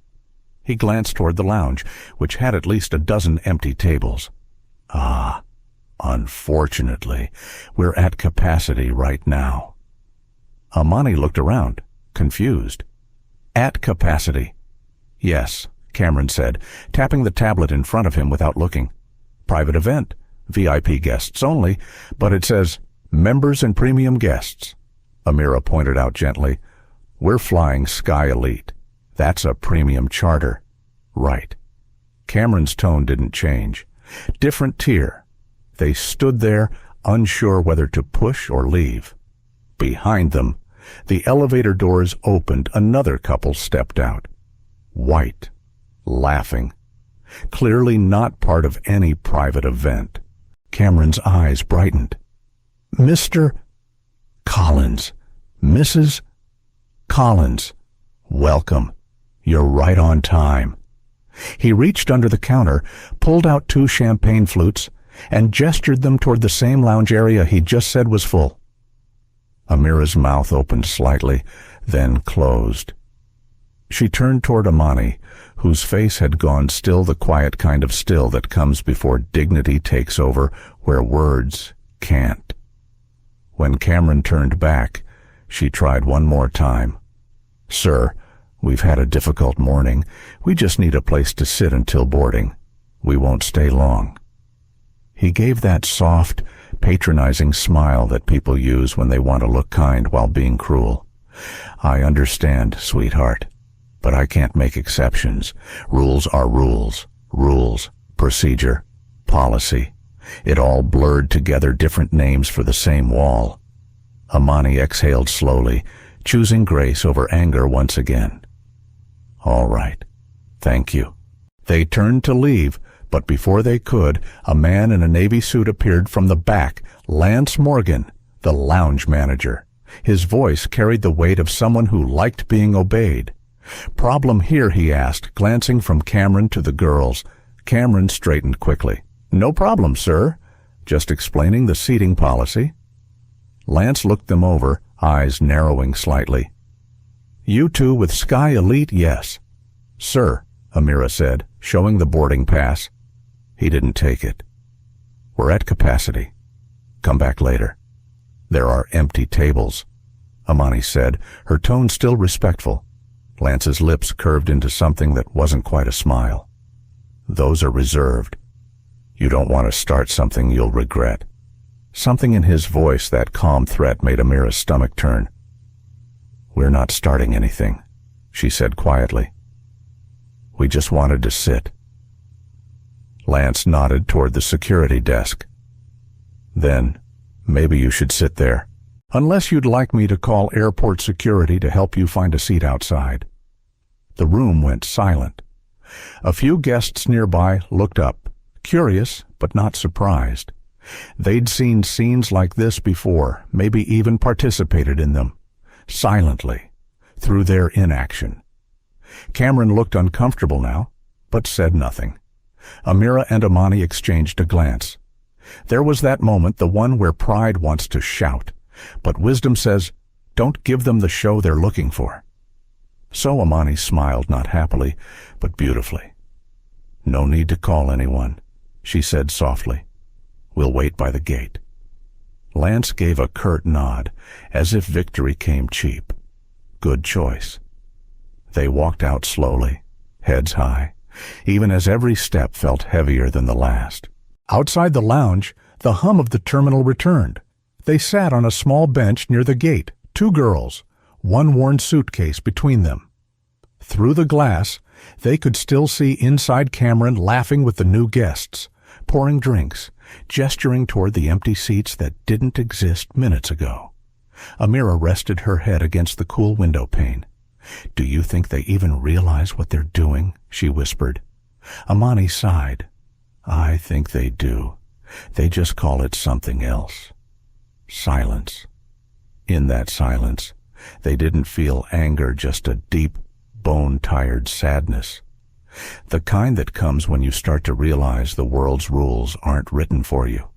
He glanced toward the lounge, which had at least a dozen empty tables. Ah, unfortunately, we're at capacity right now. Amani looked around, confused. At capacity. Yes, Cameron said, tapping the tablet in front of him without looking. Private event, VIP guests only, but it says members and premium guests. Amira pointed out gently, we're flying Sky Elite. That's a premium charter. Right. Cameron's tone didn't change. Different tier. They stood there, unsure whether to push or leave. Behind them, the elevator doors opened. Another couple stepped out. White. Laughing. Clearly not part of any private event. Cameron's eyes brightened. Mr. Collins. Mrs. Collins. Welcome. You're right on time. He reached under the counter, pulled out 2 champagne flutes, and gestured them toward the same lounge area he just said was full. Amira's mouth opened slightly, then closed. She turned toward Amani, whose face had gone still, the quiet kind of still that comes before dignity takes over where words can't. When Cameron turned back, she tried one more time. Sir, we've had a difficult morning. We just need a place to sit until boarding. We won't stay long. He gave that soft, patronizing smile that people use when they want to look kind while being cruel. I understand, sweetheart, but I can't make exceptions. Rules are rules. Rules, procedure, policy. It all blurred together, different names for the same wall. Amani exhaled slowly, choosing grace over anger once again. All right. Thank you. They turned to leave, but before they could, a man in a navy suit appeared from the back, Lance Morgan, the lounge manager. His voice carried the weight of someone who liked being obeyed. Problem here, he asked, glancing from Cameron to the girls. Cameron straightened quickly. No problem, sir. Just explaining the seating policy. Lance looked them over, eyes narrowing slightly. You two with Sky Elite, yes. Sir, Amira said, showing the boarding pass. He didn't take it. We're at capacity. Come back later. There are empty tables, Amani said, her tone still respectful. Lance's lips curved into something that wasn't quite a smile. Those are reserved. You don't want to start something you'll regret. Something in his voice, that calm threat, made Amira's stomach turn. We're not starting anything, she said quietly. We just wanted to sit. Lance nodded toward the security desk. Then, maybe you should sit there. Unless you'd like me to call airport security to help you find a seat outside. The room went silent. A few guests nearby looked up, curious but not surprised. They'd seen scenes like this before, maybe even participated in them, silently, through their inaction. Cameron looked uncomfortable now, but said nothing. Amira and Amani exchanged a glance. There was that moment, the one where pride wants to shout, but wisdom says, don't give them the show they're looking for. So Amani smiled, not happily, but beautifully. No need to call anyone, she said softly. We'll wait by the gate. Lance gave a curt nod, as if victory came cheap. Good choice. They walked out slowly, heads high, even as every step felt heavier than the last. Outside the lounge, the hum of the terminal returned. They sat on a small bench near the gate, 2 girls, one worn suitcase between them. Through the glass, they could still see inside Cameron laughing with the new guests, pouring drinks, gesturing toward the empty seats that didn't exist minutes ago. Amira rested her head against the cool window pane. Do you think they even realize what they're doing? She whispered. Amani sighed. I think they do. They just call it something else. Silence. In that silence, they didn't feel anger, just a deep, bone-tired sadness. The kind that comes when you start to realize the world's rules aren't written for you.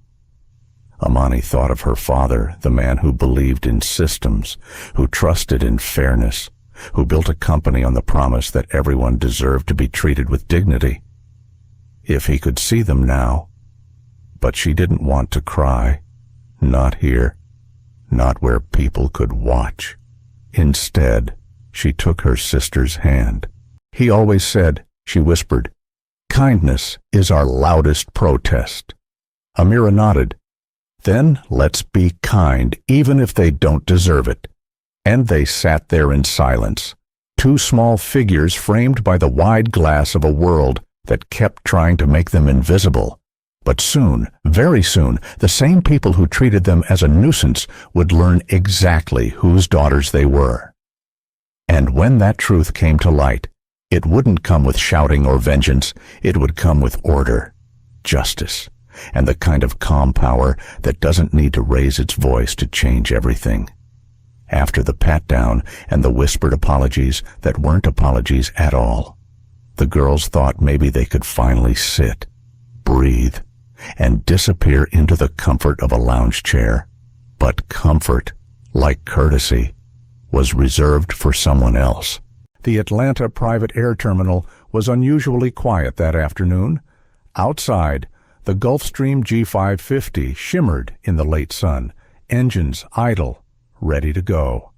Amani thought of her father, the man who believed in systems, who trusted in fairness, who built a company on the promise that everyone deserved to be treated with dignity. If he could see them now. But she didn't want to cry. Not here. Not where people could watch. Instead, she took her sister's hand. "He always said," she whispered, "kindness is our loudest protest." Amira nodded. "Then let's be kind, even if they don't deserve it." And they sat there in silence, two small figures framed by the wide glass of a world that kept trying to make them invisible. But soon, very soon, the same people who treated them as a nuisance would learn exactly whose daughters they were. And when that truth came to light, it wouldn't come with shouting or vengeance. It would come with order, justice, and the kind of calm power that doesn't need to raise its voice to change everything. After the pat-down and the whispered apologies that weren't apologies at all, the girls thought maybe they could finally sit, breathe, and disappear into the comfort of a lounge chair. But comfort, like courtesy, was reserved for someone else. The Atlanta private air terminal was unusually quiet that afternoon. Outside, the Gulfstream G550 shimmered in the late sun, engines idle, ready to go.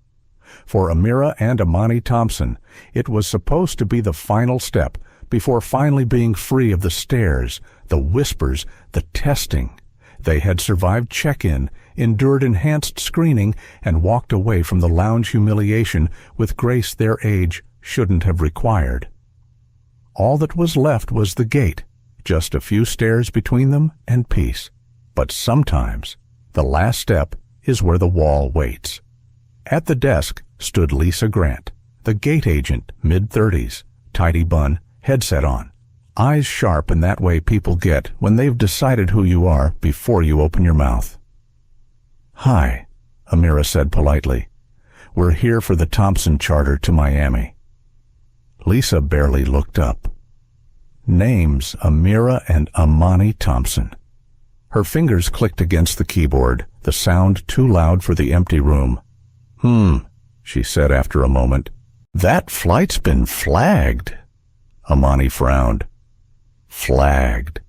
For Amira and Amani Thompson, it was supposed to be the final step before finally being free of the stares, the whispers, the testing. They had survived check-in, endured enhanced screening, and walked away from the lounge humiliation with grace their age shouldn't have required. All that was left was the gate, just a few stairs between them and peace. But sometimes the last step is where the wall waits. At the desk stood Lisa Grant, the gate agent, mid-30s, tidy bun, headset on. Eyes sharp in that way people get when they've decided who you are before you open your mouth. "Hi," Amira said politely. "We're here for the Thompson charter to Miami." Lisa barely looked up. Names Amira and Amani Thompson. Her fingers clicked against the keyboard, the sound too loud for the empty room. She said after a moment. "That flight's been flagged." Amani frowned. "Flagged.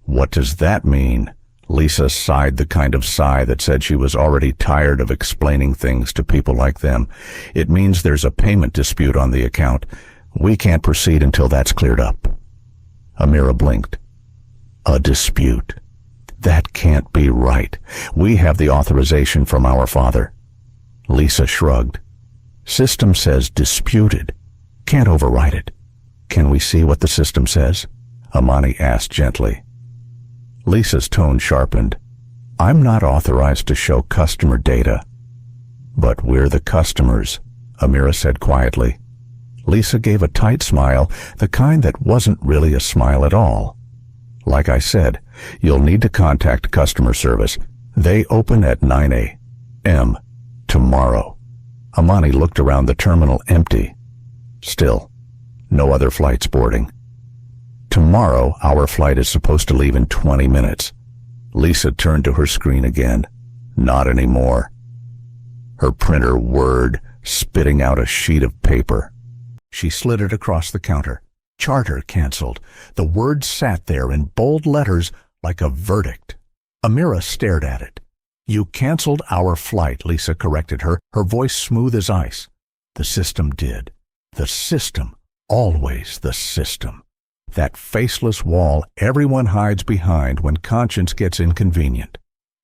What does that mean?" Lisa sighed, the kind of sigh that said she was already tired of explaining things to people like them. "It means there's a payment dispute on the account. We can't proceed until that's cleared up." Amira blinked. "A dispute? That can't be right. We have the authorization from our father." Lisa shrugged. "System says disputed. Can't override it." "Can we see what the system says?" Amani asked gently. Lisa's tone sharpened. "I'm not authorized to show customer data." "But we're the customers," Amira said quietly. Lisa gave a tight smile, the kind that wasn't really a smile at all. "Like I said, you'll need to contact customer service. They open at 9 a.m. tomorrow." Amani looked around the terminal empty. Still, no other flights boarding. "Tomorrow, our flight is supposed to leave in 20 minutes. Lisa turned to her screen again. Not anymore. Her printer whirred, spitting out a sheet of paper. She slid it across the counter. "Charter canceled." The word sat there in bold letters like a verdict. Amira stared at it. "You canceled our flight," Lisa corrected her, her voice smooth as ice. "The system did. The system. Always the system. That faceless wall everyone hides behind when conscience gets inconvenient."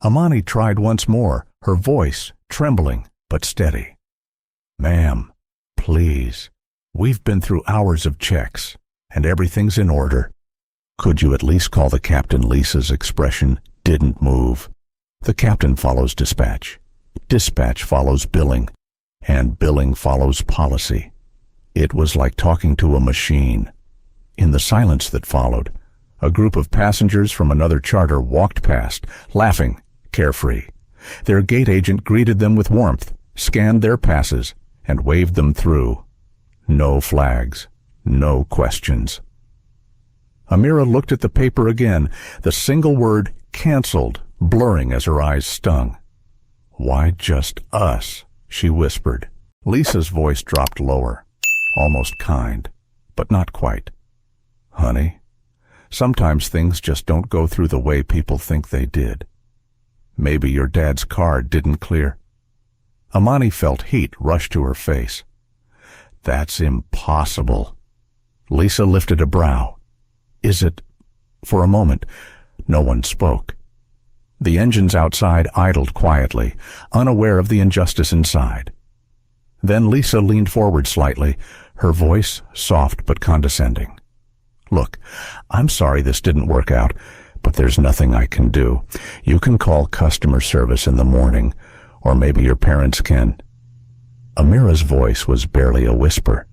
Amani tried once more, her voice trembling but steady. "Ma'am, please. We've been through hours of checks, and everything's in order. Could you at least call the captain?" Lisa's expression didn't move. The captain follows dispatch. Dispatch follows billing, and billing follows policy. It was like talking to a machine. In the silence that followed, a group of passengers from another charter walked past, laughing, carefree. Their gate agent greeted them with warmth, scanned their passes, and waved them through. No flags, no questions. Amira looked at the paper again, the single word "canceled" blurring as her eyes stung. "Why just us?" she whispered. Lisa's voice dropped lower, almost kind, but not quite. Honey, sometimes things just don't go through the way people think they did. Maybe your dad's card didn't clear. Amani felt heat rush to her face. That's impossible. Lisa lifted a brow. Is it? For a moment, no one spoke. The engines outside idled quietly, unaware of the injustice inside. Then Lisa leaned forward slightly, her voice soft but condescending. Look, I'm sorry this didn't work out, but there's nothing I can do. You can call customer service in the morning, or maybe your parents can. Amira's voice was barely a whisper.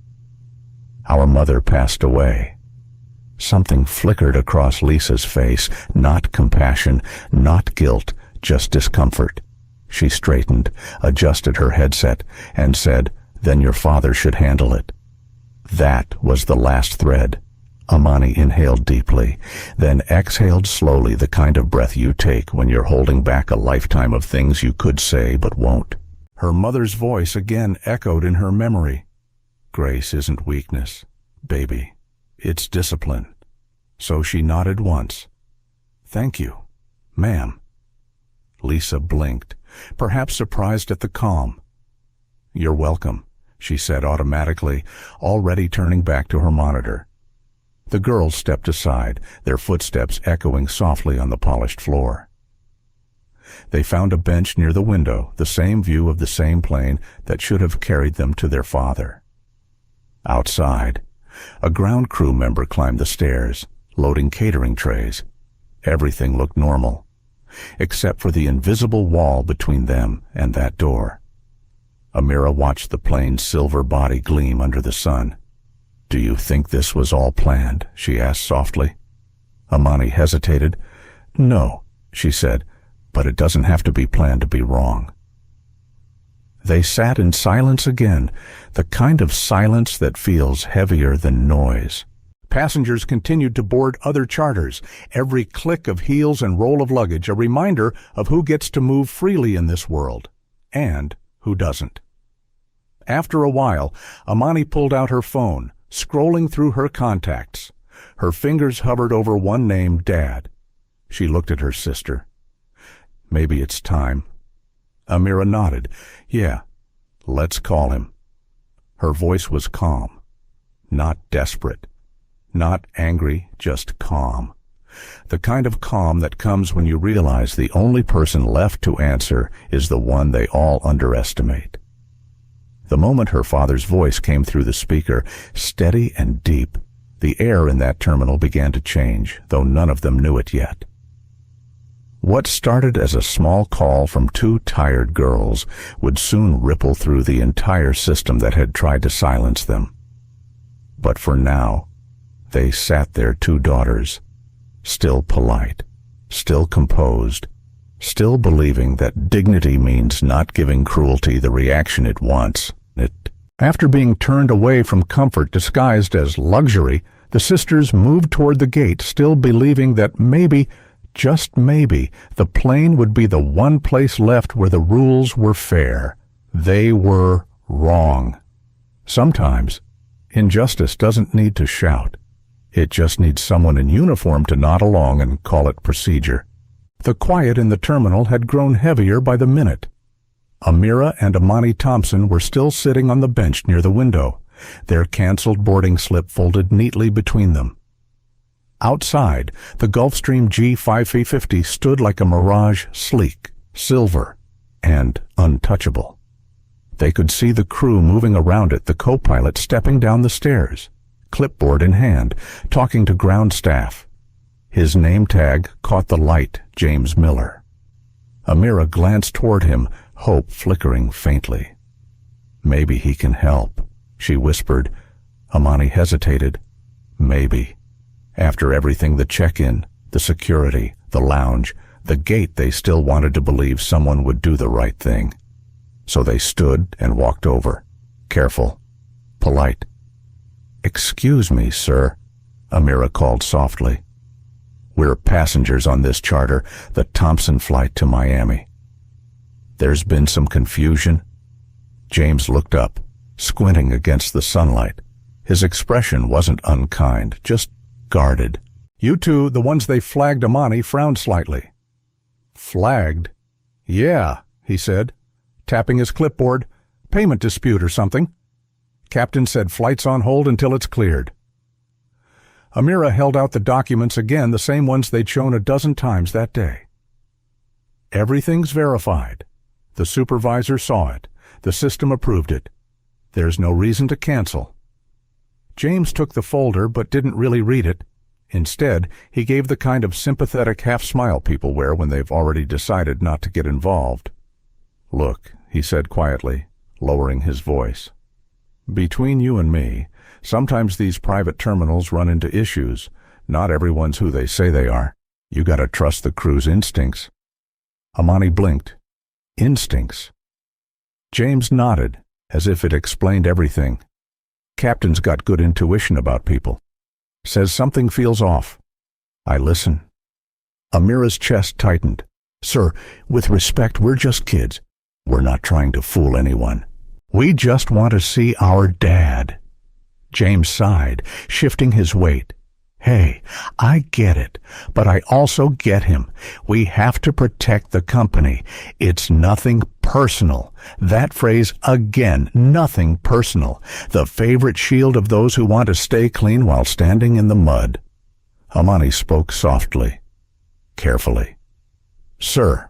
Our mother passed away. Something flickered across Lisa's face, not compassion, not guilt, just discomfort. She straightened, adjusted her headset, and said, "Then your father should handle it." That was the last thread. Amani inhaled deeply, then exhaled slowly, the kind of breath you take when you're holding back a lifetime of things you could say but won't. Her mother's voice again echoed in her memory. Grace isn't weakness, baby. It's discipline. So she nodded once. Thank you, ma'am. Lisa blinked, perhaps surprised at the calm. You're welcome, she said automatically, already turning back to her monitor. The girls stepped aside, their footsteps echoing softly on the polished floor. They found a bench near the window, the same view of the same plane that should have carried them to their father. Outside, a ground crew member climbed the stairs, loading catering trays. Everything looked normal, except for the invisible wall between them and that door. Amira watched the plane's silver body gleam under the sun. Do you think this was all planned? She asked softly. Amani hesitated. No, she said, but it doesn't have to be planned to be wrong. They sat in silence again, the kind of silence that feels heavier than noise. Passengers continued to board other charters, every click of heels and roll of luggage a reminder of who gets to move freely in this world, and who doesn't. After a while, Amani pulled out her phone, scrolling through her contacts. Her fingers hovered over one name, Dad. She looked at her sister. Maybe it's time. Amira nodded. Yeah, let's call him. Her voice was calm, not desperate, not angry, just calm. The kind of calm that comes when you realize the only person left to answer is the one they all underestimate. The moment her father's voice came through the speaker, steady and deep, the air in that terminal began to change, though none of them knew it yet. What started as a small call from two tired girls would soon ripple through the entire system that had tried to silence them. But for now, they sat their two daughters, still polite, still composed, still believing that dignity means not giving cruelty the reaction it wants. After being turned away from comfort disguised as luxury, the sisters moved toward the gate, still believing that maybe, just maybe, the plane would be the one place left where the rules were fair. They were wrong. Sometimes, injustice doesn't need to shout. It just needs someone in uniform to nod along and call it procedure. The quiet in the terminal had grown heavier by the minute. Amira and Maya Thompson were still sitting on the bench near the window, their canceled boarding slip folded neatly between them. Outside, the Gulfstream G550 stood like a mirage, sleek, silver, and untouchable. They could see the crew moving around it, the co-pilot stepping down the stairs, clipboard in hand, talking to ground staff. His name tag caught the light, James Miller. Amira glanced toward him, hope flickering faintly. Maybe he can help, she whispered. Amani hesitated. Maybe. After everything, the check-in, the security, the lounge, the gate, they still wanted to believe someone would do the right thing. So they stood and walked over, careful, polite. Excuse me, sir, Amira called softly. We're passengers on this charter, the Thompson flight to Miami. There's been some confusion. James looked up, squinting against the sunlight. His expression wasn't unkind, just guarded. "You two, the ones they flagged Amani, frowned slightly." "Flagged?" "Yeah," he said, tapping his clipboard. "Payment dispute or something. Captain said flight's on hold until it's cleared." Amira held out the documents again, the same ones they'd shown a dozen times that day. "Everything's verified. The supervisor saw it. The system approved it. There's no reason to cancel." James took the folder but didn't really read it. Instead, he gave the kind of sympathetic half-smile people wear when they've already decided not to get involved. "Look," he said quietly, lowering his voice. "Between you and me, sometimes these private terminals run into issues. Not everyone's who they say they are. You gotta trust the crew's instincts." Amani blinked. "Instincts?" James nodded, as if it explained everything. "Captain's got good intuition about people. Says something feels off. I listen." Amira's chest tightened. "Sir, with respect, we're just kids. We're not trying to fool anyone. We just want to see our dad." James sighed, shifting his weight. "Hey, I get it, but I also get him. We have to protect the company. It's nothing personal. That phrase again, nothing personal. The favorite shield of those who want to stay clean while standing in the mud." Amani spoke softly, carefully. "Sir,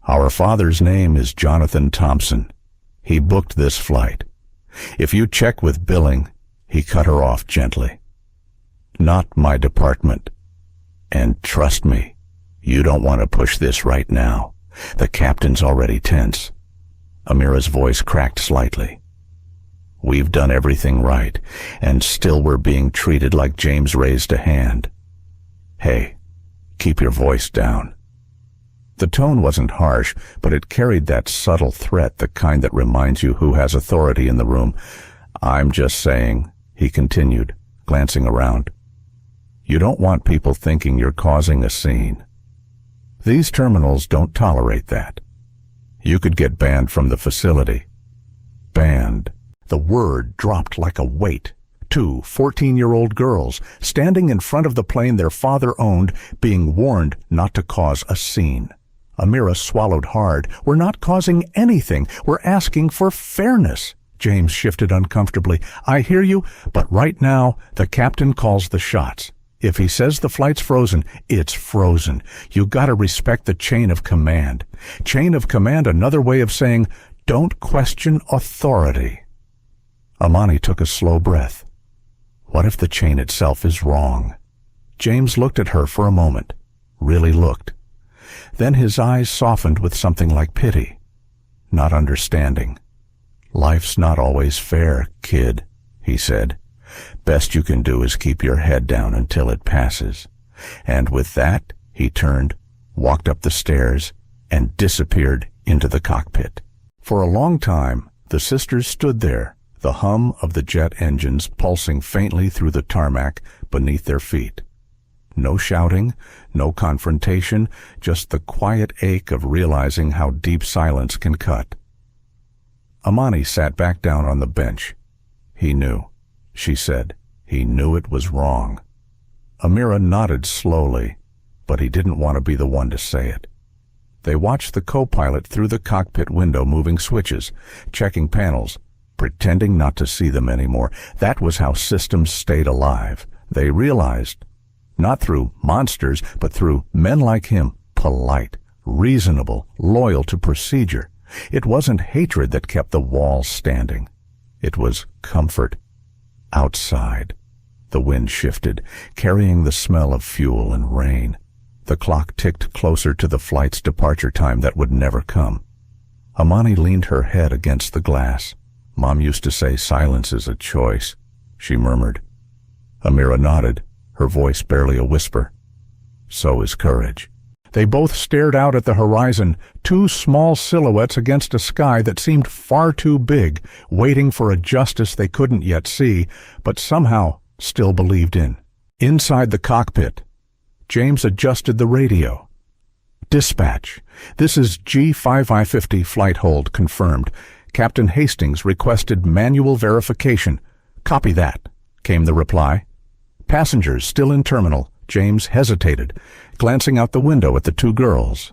our father's name is Jonathan Thompson. He booked this flight. If you check with billing," he cut her off gently. "Not my department. And trust me, you don't want to push this right now. The captain's already tense." Amira's voice cracked slightly. "We've done everything right, and still we're being treated like James raised a hand. Hey, keep your voice down." The tone wasn't harsh, but it carried that subtle threat, the kind that reminds you who has authority in the room. "I'm just saying," he continued, glancing around. "You don't want people thinking you're causing a scene. These terminals don't tolerate that. You could get banned from the facility." Banned. The word dropped like a weight. Two 14-year-old girls, standing in front of the plane their father owned, being warned not to cause a scene. Amira swallowed hard. "We're not causing anything. We're asking for fairness." James shifted uncomfortably. "I hear you, but right now, the captain calls the shots. If he says the flight's frozen, it's frozen. You gotta respect the chain of command. Chain of command, another way of saying, don't question authority." Amani took a slow breath. What if the chain itself is wrong? James looked at her for a moment, really looked. Then his eyes softened with something like pity, not understanding. "Life's not always fair, kid," he said. "Best you can do is keep your head down until it passes." And with that, he turned, walked up the stairs, and disappeared into the cockpit. For a long time, the sisters stood there, the hum of the jet engines pulsing faintly through the tarmac beneath their feet. No shouting, no confrontation, just the quiet ache of realizing how deep silence can cut. Amani sat back down on the bench. "He knew," she said. "He knew it was wrong." Amira nodded slowly, but he didn't want to be the one to say it. They watched the co-pilot through the cockpit window moving switches, checking panels, pretending not to see them anymore. That was how systems stayed alive. They realized, not through monsters, but through men like him, polite, reasonable, loyal to procedure. It wasn't hatred that kept the walls standing. It was comfort. Outside, the wind shifted, carrying the smell of fuel and rain. The clock ticked closer to the flight's departure time that would never come. Amani leaned her head against the glass. "Mom used to say silence is a choice," she murmured. Amira nodded, her voice barely a whisper. "So is courage." They both stared out at the horizon, two small silhouettes against a sky that seemed far too big, waiting for a justice they couldn't yet see, but somehow still believed in. Inside the cockpit, James adjusted the radio. "Dispatch, this is G5550 flight hold confirmed. Captain Hastings requested manual verification. Copy that, came the reply. Passengers still in terminal. James hesitated, glancing out the window at the two girls.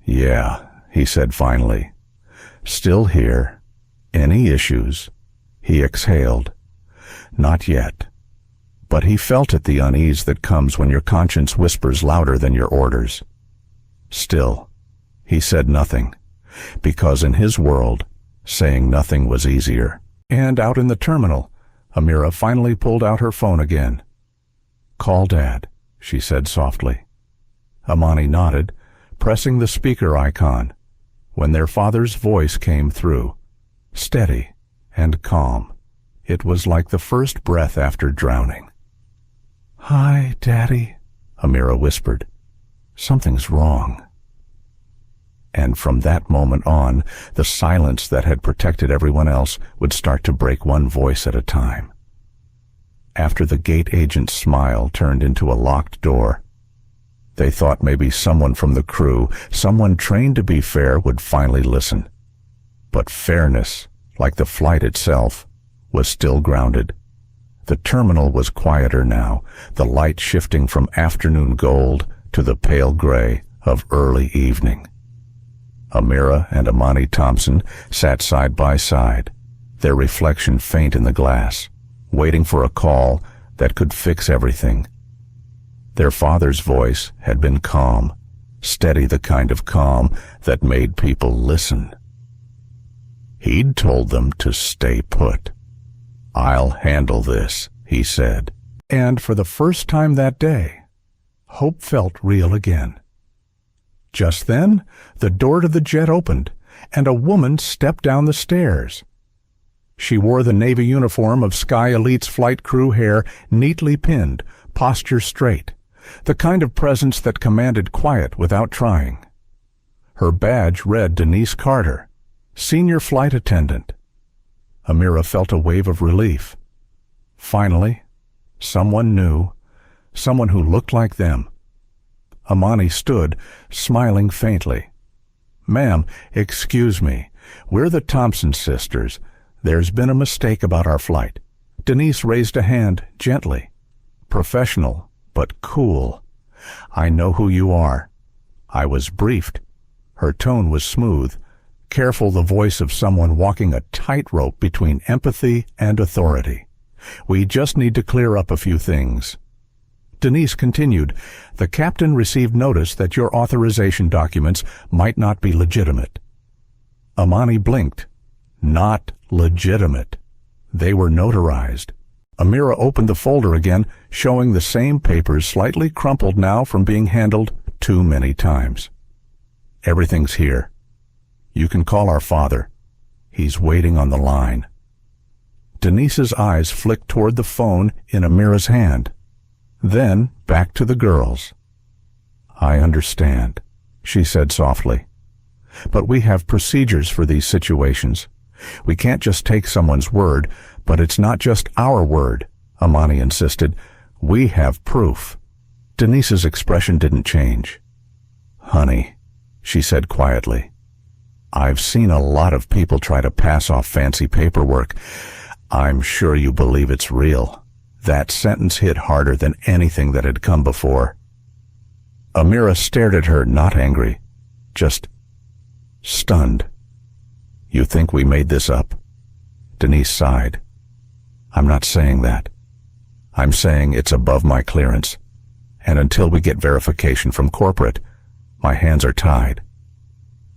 Yeah, he said finally. Still here. Any issues? He exhaled. Not yet. But he felt at the unease that comes when your conscience whispers louder than your orders. Still, he said nothing, because in his world, saying nothing was easier. And out in the terminal, Amira finally pulled out her phone again. Call Dad, she said softly. Amani nodded, pressing the speaker icon, when their father's voice came through, steady and calm. It was like the first breath after drowning. Hi, Daddy, Amira whispered. Something's wrong. And from that moment on, the silence that had protected everyone else would start to break one voice at a time. After the gate agent's smile turned into a locked door, they thought maybe someone from the crew, someone trained to be fair, would finally listen. But fairness, like the flight itself, was still grounded. The terminal was quieter now, the light shifting from afternoon gold to the pale gray of early evening. Amira and Amani Thompson sat side by side, their reflection faint in the glass, waiting for a call that could fix everything. Their father's voice had been calm, steady, the kind of calm that made people listen. He'd told them to stay put. I'll handle this, he said. And for the first time that day, hope felt real again. Just then, the door to the jet opened, and a woman stepped down the stairs. She wore the Navy uniform of Sky Elite's flight crew, hair neatly pinned, posture straight, the kind of presence that commanded quiet without trying. Her badge read Denise Carter, Senior Flight Attendant. Amira felt a wave of relief. Finally, someone new, someone who looked like them. Amani stood, smiling faintly. Ma'am, excuse me. We're the Thompson sisters. There's been a mistake about our flight. Denise raised a hand gently. Professional, but cool. I know who you are. I was briefed. Her tone was smooth, careful, the voice of someone walking a tightrope between empathy and authority. We just need to clear up a few things. Denise continued, the captain received notice that your authorization documents might not be legitimate. Amani blinked. Not legitimate. They were notarized. Amira opened the folder again, showing the same papers, slightly crumpled now from being handled too many times. Everything's here. You can call our father. He's waiting on the line. Denise's eyes flicked toward the phone in Amira's hand. Then back to the girls. I understand, she said softly. But we have procedures for these situations. We can't just take someone's word, but it's not just our word, Amani insisted. We have proof. Denise's expression didn't change. Honey, she said quietly, I've seen a lot of people try to pass off fancy paperwork. I'm sure you believe it's real. That sentence hit harder than anything that had come before. Amira stared at her, not angry, just stunned. You think we made this up? Denise sighed. I'm not saying that. I'm saying it's above my clearance. And until we get verification from corporate, my hands are tied.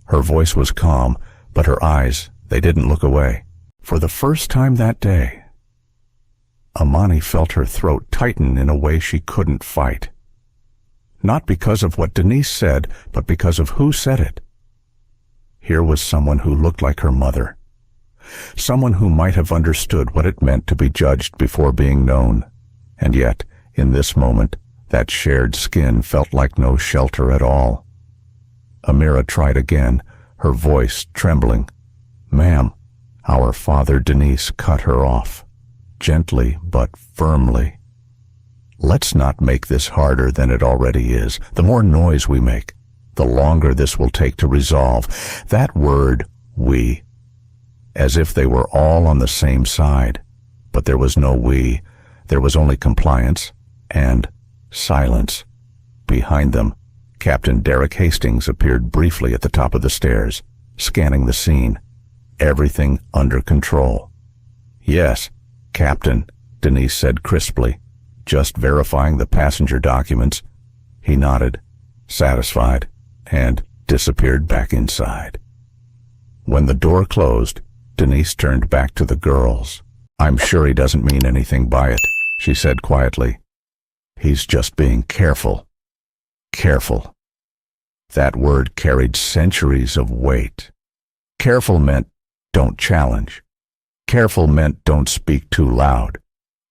Her voice was calm, but her eyes, they didn't look away. For the first time that day, Amani felt her throat tighten in a way she couldn't fight. Not because of what Denise said, but because of who said it. Here was someone who looked like her mother. Someone who might have understood what it meant to be judged before being known. And yet, in this moment, that shared skin felt like no shelter at all. Amira tried again, her voice trembling. Ma'am, our father. Denise cut her off, gently but firmly. Let's not make this harder than it already is. The more noise we make, the longer this will take to resolve. That word, we. as if they were all on the same side. But there was no we. There was only compliance and silence. Behind them, Captain Derek Hastings appeared briefly at the top of the stairs, scanning the scene. Everything under control. "Yes, Captain," Denise said crisply, "just verifying the passenger documents." He nodded, satisfied, and disappeared back inside. When the door closed, Denise turned back to the girls. "I'm sure he doesn't mean anything by it," she said quietly. "He's just being careful." Careful. That word carried centuries of weight. Careful meant don't challenge. Careful meant don't speak too loud.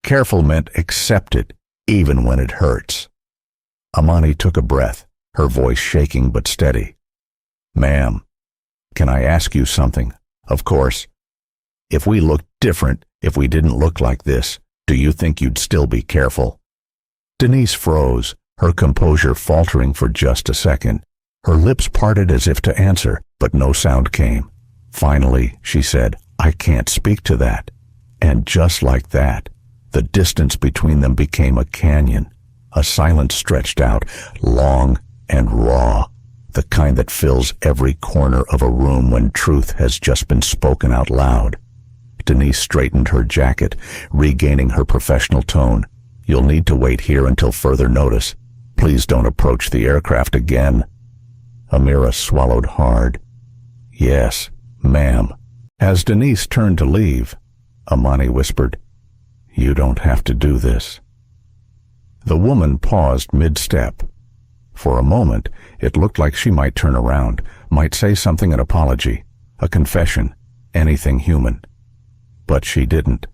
Careful meant accept it, even when it hurts. Amani took a breath, her voice shaking but steady. "Ma'am, can I ask you something? Of course. If we looked different, if we didn't look like this, do you think you'd still be careful?" Denise froze, her composure faltering for just a second. Her lips parted as if to answer, but no sound came. Finally, she said, "I can't speak to that." And just like that, the distance between them became a canyon. A silence stretched out, long and raw, the kind that fills every corner of a room when truth has just been spoken out loud. Denise straightened her jacket, regaining her professional tone. "You'll need to wait here until further notice. Please don't approach the aircraft again." Amira swallowed hard. "Yes, ma'am." As Denise turned to leave, Amani whispered, "You don't have to do this." The woman paused mid-step. For a moment, it looked like she might turn around, might say something, an apology, a confession, anything human. But she didn't.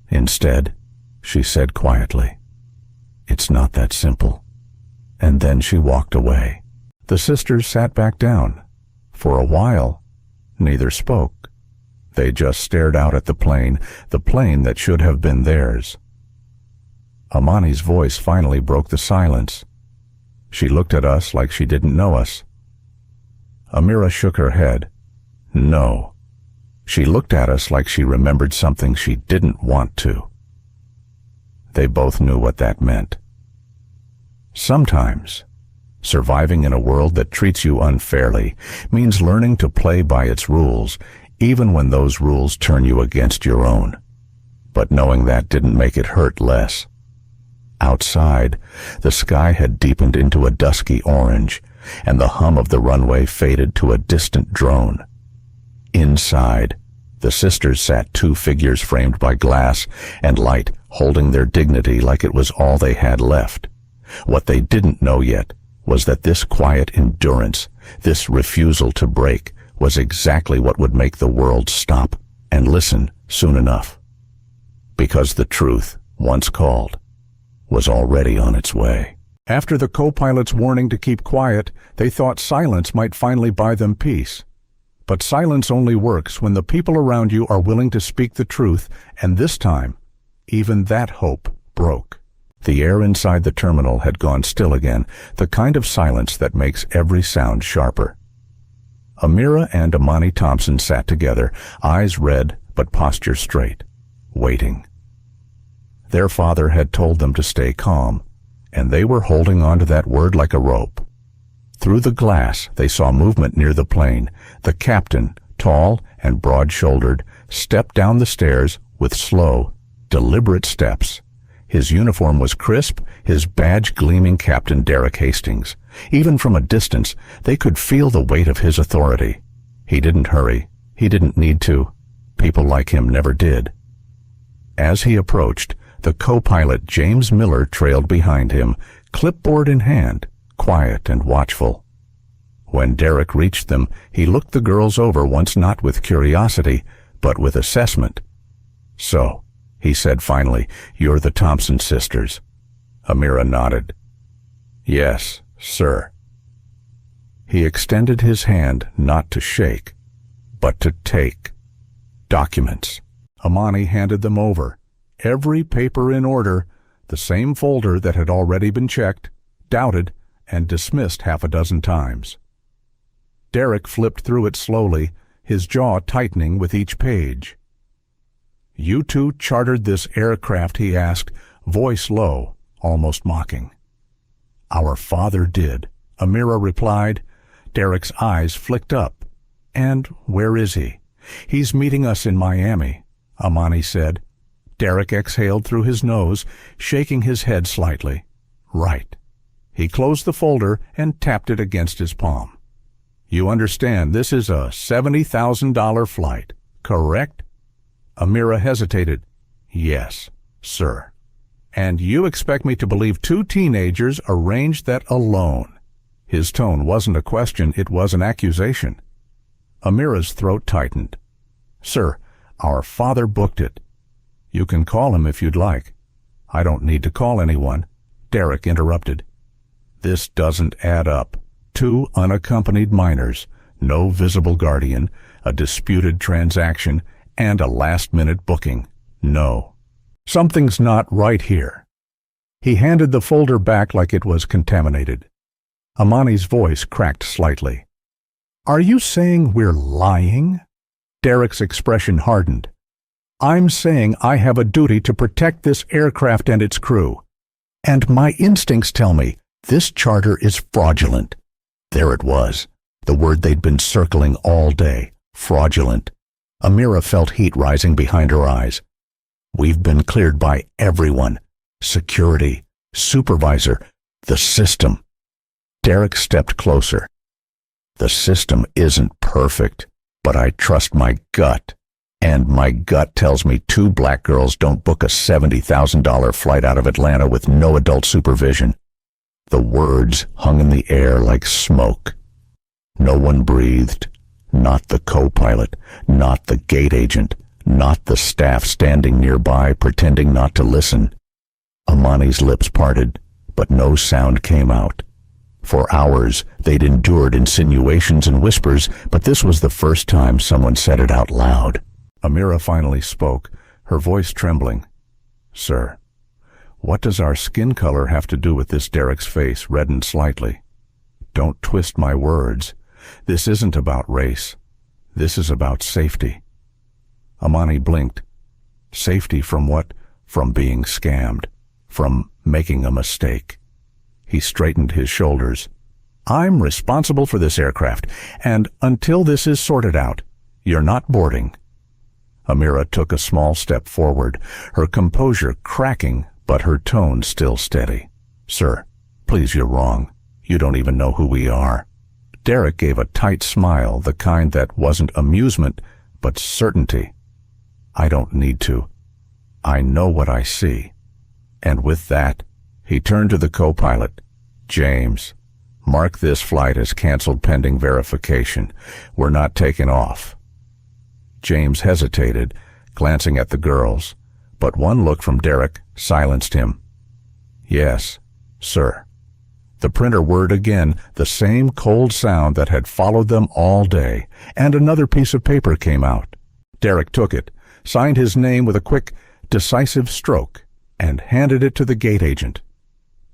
Instead, she said quietly, "It's not that simple." And then she walked away. The sisters sat back down. For a while, neither spoke. They just stared out at the plane that should have been theirs. Amani's voice finally broke the silence. She looked at us like she didn't know us. Amira shook her head. No. She looked at us like she remembered something she didn't want to. They both knew what that meant. Sometimes, surviving in a world that treats you unfairly means learning to play by its rules, even when those rules turn you against your own. But knowing that didn't make it hurt less. Outside, the sky had deepened into a dusky orange, and the hum of the runway faded to a distant drone. Inside, the sisters sat two figures framed by glass and light, holding their dignity like it was all they had left. What they didn't know yet was that this quiet endurance, this refusal to break, was exactly what would make the world stop and listen soon enough. Because the truth, once called, was already on its way. After the co-pilot's warning to keep quiet, they thought silence might finally buy them peace. But silence only works when the people around you are willing to speak the truth, and this time, even that hope broke. The air inside the terminal had gone still again, the kind of silence that makes every sound sharper. Amira and Maya Thompson sat together, eyes red but posture straight, waiting. Their father had told them to stay calm, and they were holding on to that word like a rope. Through the glass, they saw movement near the plane. The captain, tall and broad-shouldered, stepped down the stairs with slow, deliberate steps. His uniform was crisp, his badge gleaming Captain Derek Hastings. Even from a distance, they could feel the weight of his authority. He didn't hurry. He didn't need to. People like him never did. As he approached, the co-pilot James Miller trailed behind him, clipboard in hand, quiet and watchful. When Derek reached them, he looked the girls over once not with curiosity, but with assessment. "So," he said finally, "you're the Thompson sisters." Amira nodded. "Yes, sir." He extended his hand not to shake, but to take. Documents. Amani handed them over. Every paper in order, the same folder that had already been checked, doubted, and dismissed half a dozen times. Derek flipped through it slowly, his jaw tightening with each page. "You two chartered this aircraft?" he asked, voice low, almost mocking. "Our father did," Amira replied. Derek's eyes flicked up. "And where is he?" "He's meeting us in Miami," Amani said. Derek exhaled through his nose, shaking his head slightly. "Right." He closed the folder and tapped it against his palm. "You understand this is a $70,000 flight, correct?" Amira hesitated. "Yes, sir." "And you expect me to believe two teenagers arranged that alone?" His tone wasn't a question, it was an accusation. Amira's throat tightened. "Sir, our father booked it." "You can call him if you'd like." "I don't need to call anyone," Derek interrupted. "This doesn't add up. 2 unaccompanied minors, no visible guardian, a disputed transaction, and a last-minute booking. No. Something's not right here." He handed the folder back like it was contaminated. Amani's voice cracked slightly. "Are you saying we're lying?" Derek's expression hardened. "I'm saying I have a duty to protect this aircraft and its crew. And my instincts tell me this charter is fraudulent." There it was, the word they'd been circling all day, fraudulent. Amira felt heat rising behind her eyes. "We've been cleared by everyone. Security, supervisor, the system." Derek stepped closer. "The system isn't perfect, but I trust my gut. And my gut tells me 2 black girls don't book a $70,000 flight out of Atlanta with no adult supervision." The words hung in the air like smoke. No one breathed. Not the co-pilot, not the gate agent, not the staff standing nearby pretending not to listen. Amani's lips parted, but no sound came out. For hours, they'd endured insinuations and whispers, but this was the first time someone said it out loud. Amira finally spoke, her voice trembling. "Sir, what does our skin color have to do with this?" Derek's face reddened slightly. "Don't twist my words. This isn't about race. This is about safety." Amani blinked. Safety from what? From being scammed. From making a mistake. He straightened his shoulders. "I'm responsible for this aircraft, and until this is sorted out, you're not boarding." Amira took a small step forward, her composure cracking, but her tone still steady. "Sir, please, you're wrong. You don't even know who we are." Derek gave a tight smile, the kind that wasn't amusement, but certainty. "I don't need to. I know what I see." And with that, he turned to the co-pilot. "James, mark this flight as canceled pending verification. We're not taking off." James hesitated, glancing at the girls, but one look from Derek silenced him. "Yes, sir." The printer whirred again, the same cold sound that had followed them all day, and another piece of paper came out. Derek took it, signed his name with a quick, decisive stroke, and handed it to the gate agent.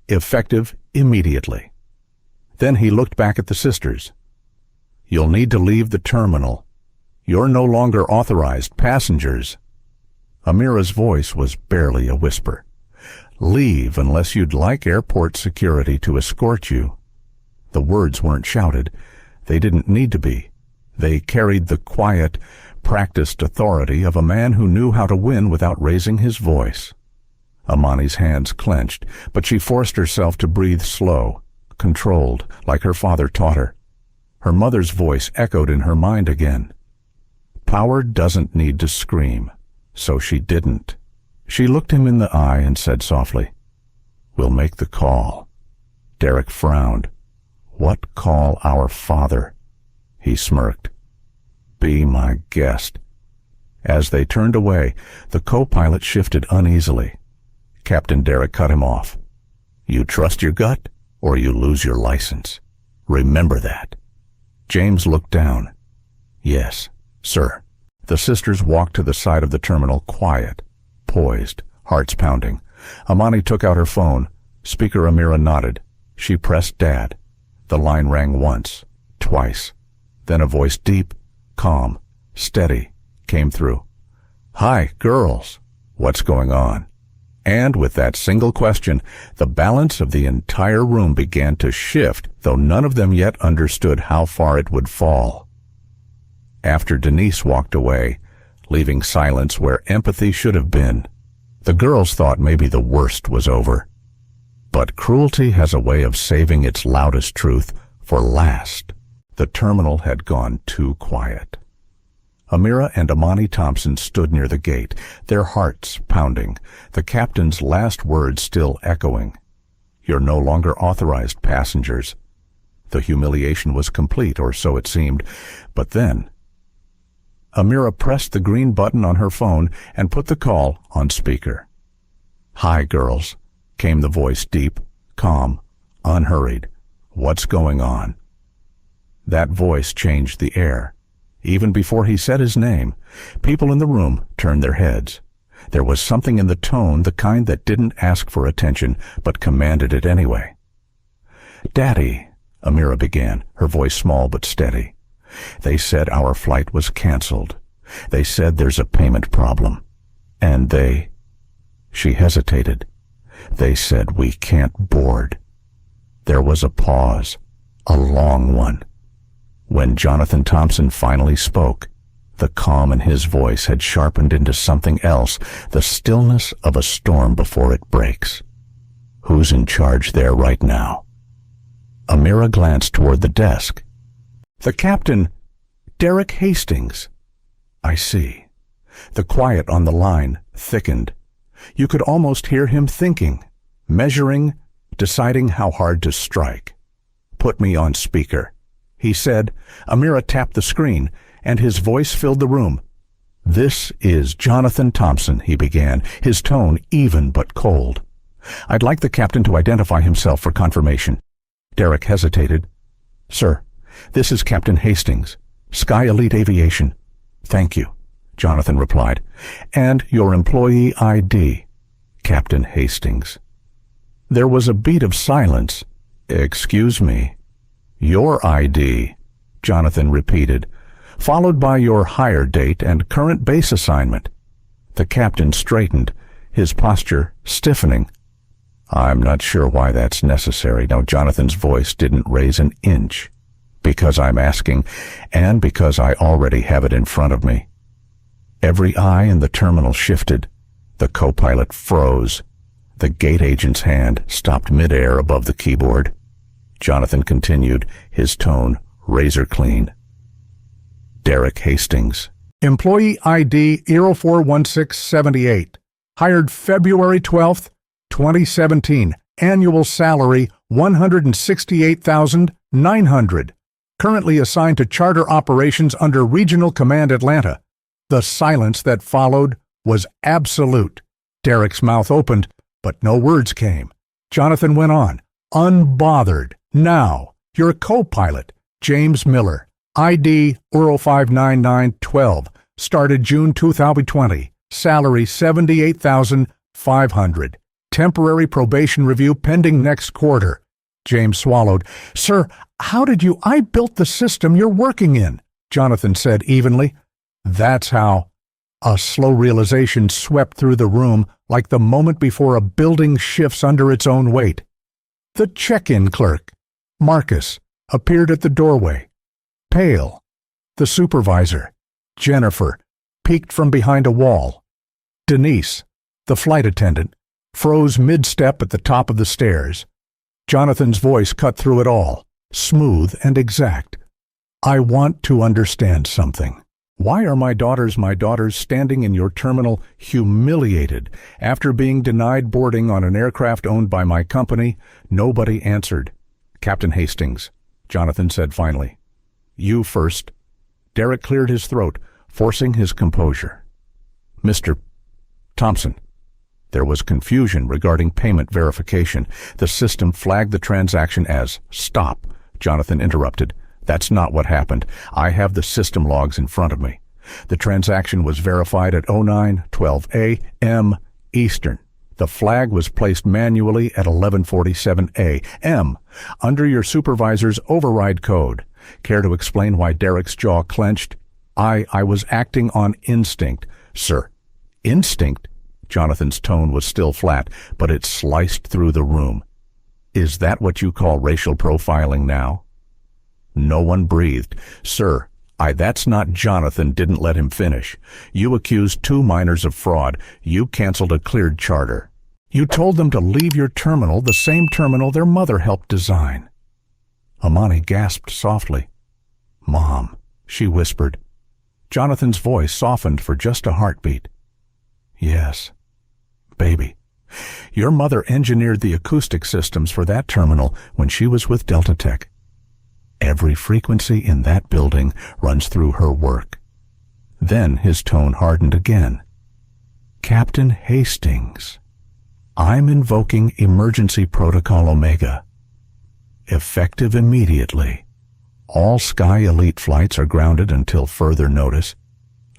Effective immediately. Then he looked back at the sisters. "You'll need to leave the terminal. You're no longer authorized passengers." Amira's voice was barely a whisper. "Leave unless you'd like airport security to escort you." The words weren't shouted. They didn't need to be. They carried the quiet, practiced authority of a man who knew how to win without raising his voice. Amani's hands clenched, but she forced herself to breathe slow, controlled, like her father taught her. Her mother's voice echoed in her mind again. Power doesn't need to scream, so she didn't. She looked him in the eye and said softly, "We'll make the call." Derek frowned. "What call our father?" He smirked. "Be my guest." As they turned away, the co-pilot shifted uneasily. Captain Derek cut him off. "You trust your gut, or you lose your license. Remember that." James looked down. "Yes, sir." The sisters walked to the side of the terminal, quiet, poised, hearts pounding. Amani took out her phone. Speaker Amira nodded. She pressed Dad. The line rang once, twice. Then a voice deep, calm, steady, came through. "Hi, girls. What's going on?" And with that single question, the balance of the entire room began to shift, though none of them yet understood how far it would fall. After Denise walked away, leaving silence where empathy should have been, the girls thought maybe the worst was over. But cruelty has a way of saving its loudest truth for last. The terminal had gone too quiet. Amira and Amani Thompson stood near the gate, their hearts pounding, the captain's last words still echoing. "You're no longer authorized passengers." The humiliation was complete, or so it seemed, but then Amira pressed the green button on her phone and put the call on speaker. "Hi, girls," came the voice, deep, calm, unhurried. "What's going on?" That voice changed the air. Even before he said his name, people in the room turned their heads. There was something in the tone, the kind that didn't ask for attention, but commanded it anyway. "Daddy," Amira began, her voice small but steady. "They said our flight was canceled. They said there's a payment problem. And She hesitated. "They said we can't board." There was a pause, a long one. When Jonathan Thompson finally spoke, the calm in his voice had sharpened into something else, the stillness of a storm before it breaks. "Who's in charge there right now?" Amira glanced toward the desk. "The captain, Derek Hastings." "I see." The quiet on the line thickened. You could almost hear him thinking, measuring, deciding how hard to strike. "Put me on speaker," he said. Amira tapped the screen, and his voice filled the room. "This is Jonathan Thompson," he began, his tone even but cold. "I'd like the captain to identify himself for confirmation." Derek hesitated. "Sir, this is Captain Hastings, Sky Elite Aviation." "Thank you," Jonathan replied. "And your employee ID." "Captain Hastings." There was a beat of silence. "Excuse me." "Your ID," Jonathan repeated, "followed by your hire date and current base assignment." The captain straightened, his posture stiffening. "I'm not sure why that's necessary." Now Jonathan's voice didn't raise an inch. "Because I'm asking, and because I already have it in front of me." Every eye in the terminal shifted. The co-pilot froze. The gate agent's hand stopped midair above the keyboard. Jonathan continued, his tone razor clean. "Derek Hastings. Employee ID 041678. Hired February 12th, 2017. Annual salary $168,900. Currently assigned to charter operations under Regional Command Atlanta." The silence that followed was absolute. Derek's mouth opened, but no words came. Jonathan went on, unbothered. "Now, your co-pilot, James Miller, ID 059912, started June 2020, salary $78,500. Temporary probation review pending next quarter." James swallowed. "Sir, how did you— I built the system you're working in," Jonathan said evenly. "That's how." A slow realization swept through the room like the moment before a building shifts under its own weight. The check-in clerk, Marcus, appeared at the doorway. Pale. The supervisor, Jennifer, peeked from behind a wall. Denise, the flight attendant, froze mid-step at the top of the stairs. Jonathan's voice cut through it all, smooth and exact. "I want to understand something. Why are my daughters standing in your terminal humiliated after being denied boarding on an aircraft owned by my company?" Nobody answered. "Captain Hastings," Jonathan said finally. "You first." Derek cleared his throat, forcing his composure. "Mr. Thompson." There was confusion regarding payment verification. The system flagged the transaction as stop. Jonathan interrupted. "That's not what happened. I have the system logs in front of me. The transaction was verified at 09:12 a.m. Eastern. The flag was placed manually at 11:47 a.m. under your supervisor's override code." Care to explain why Derek's jaw clenched? I was acting on instinct, sir. Instinct? Jonathan's tone was still flat, but it sliced through the room. Is that what you call racial profiling now? No one breathed. Sir, that's not Jonathan didn't let him finish. You accused 2 miners of fraud. You canceled a cleared charter. You told them to leave your terminal, the same terminal their mother helped design. Amani gasped softly. Mom, she whispered. Jonathan's voice softened for just a heartbeat. Yes, baby. Your mother engineered the acoustic systems for that terminal when she was with Delta Tech. Every frequency in that building runs through her work. Then his tone hardened again. Captain Hastings, I'm invoking Emergency Protocol Omega. Effective immediately. All Sky Elite flights are grounded until further notice.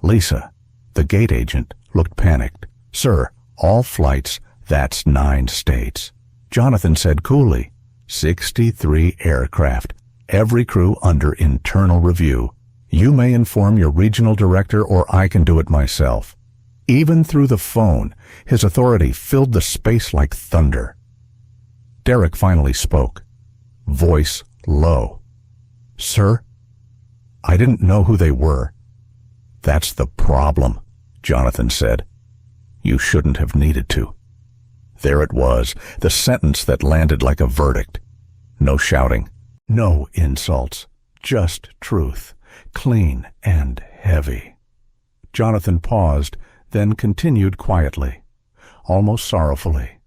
Lisa, the gate agent, looked panicked. Sir, all flights, that's 9 states. Jonathan said coolly, 63 aircraft. Every crew under internal review. You may inform your regional director or I can do it myself. Even through the phone, his authority filled the space like thunder. Derek finally spoke, voice low. Sir, I didn't know who they were. That's the problem, Jonathan said. You shouldn't have needed to. There it was, the sentence that landed like a verdict. No shouting. No insults, just truth, clean and heavy. Jonathan paused, then continued quietly, almost sorrowfully.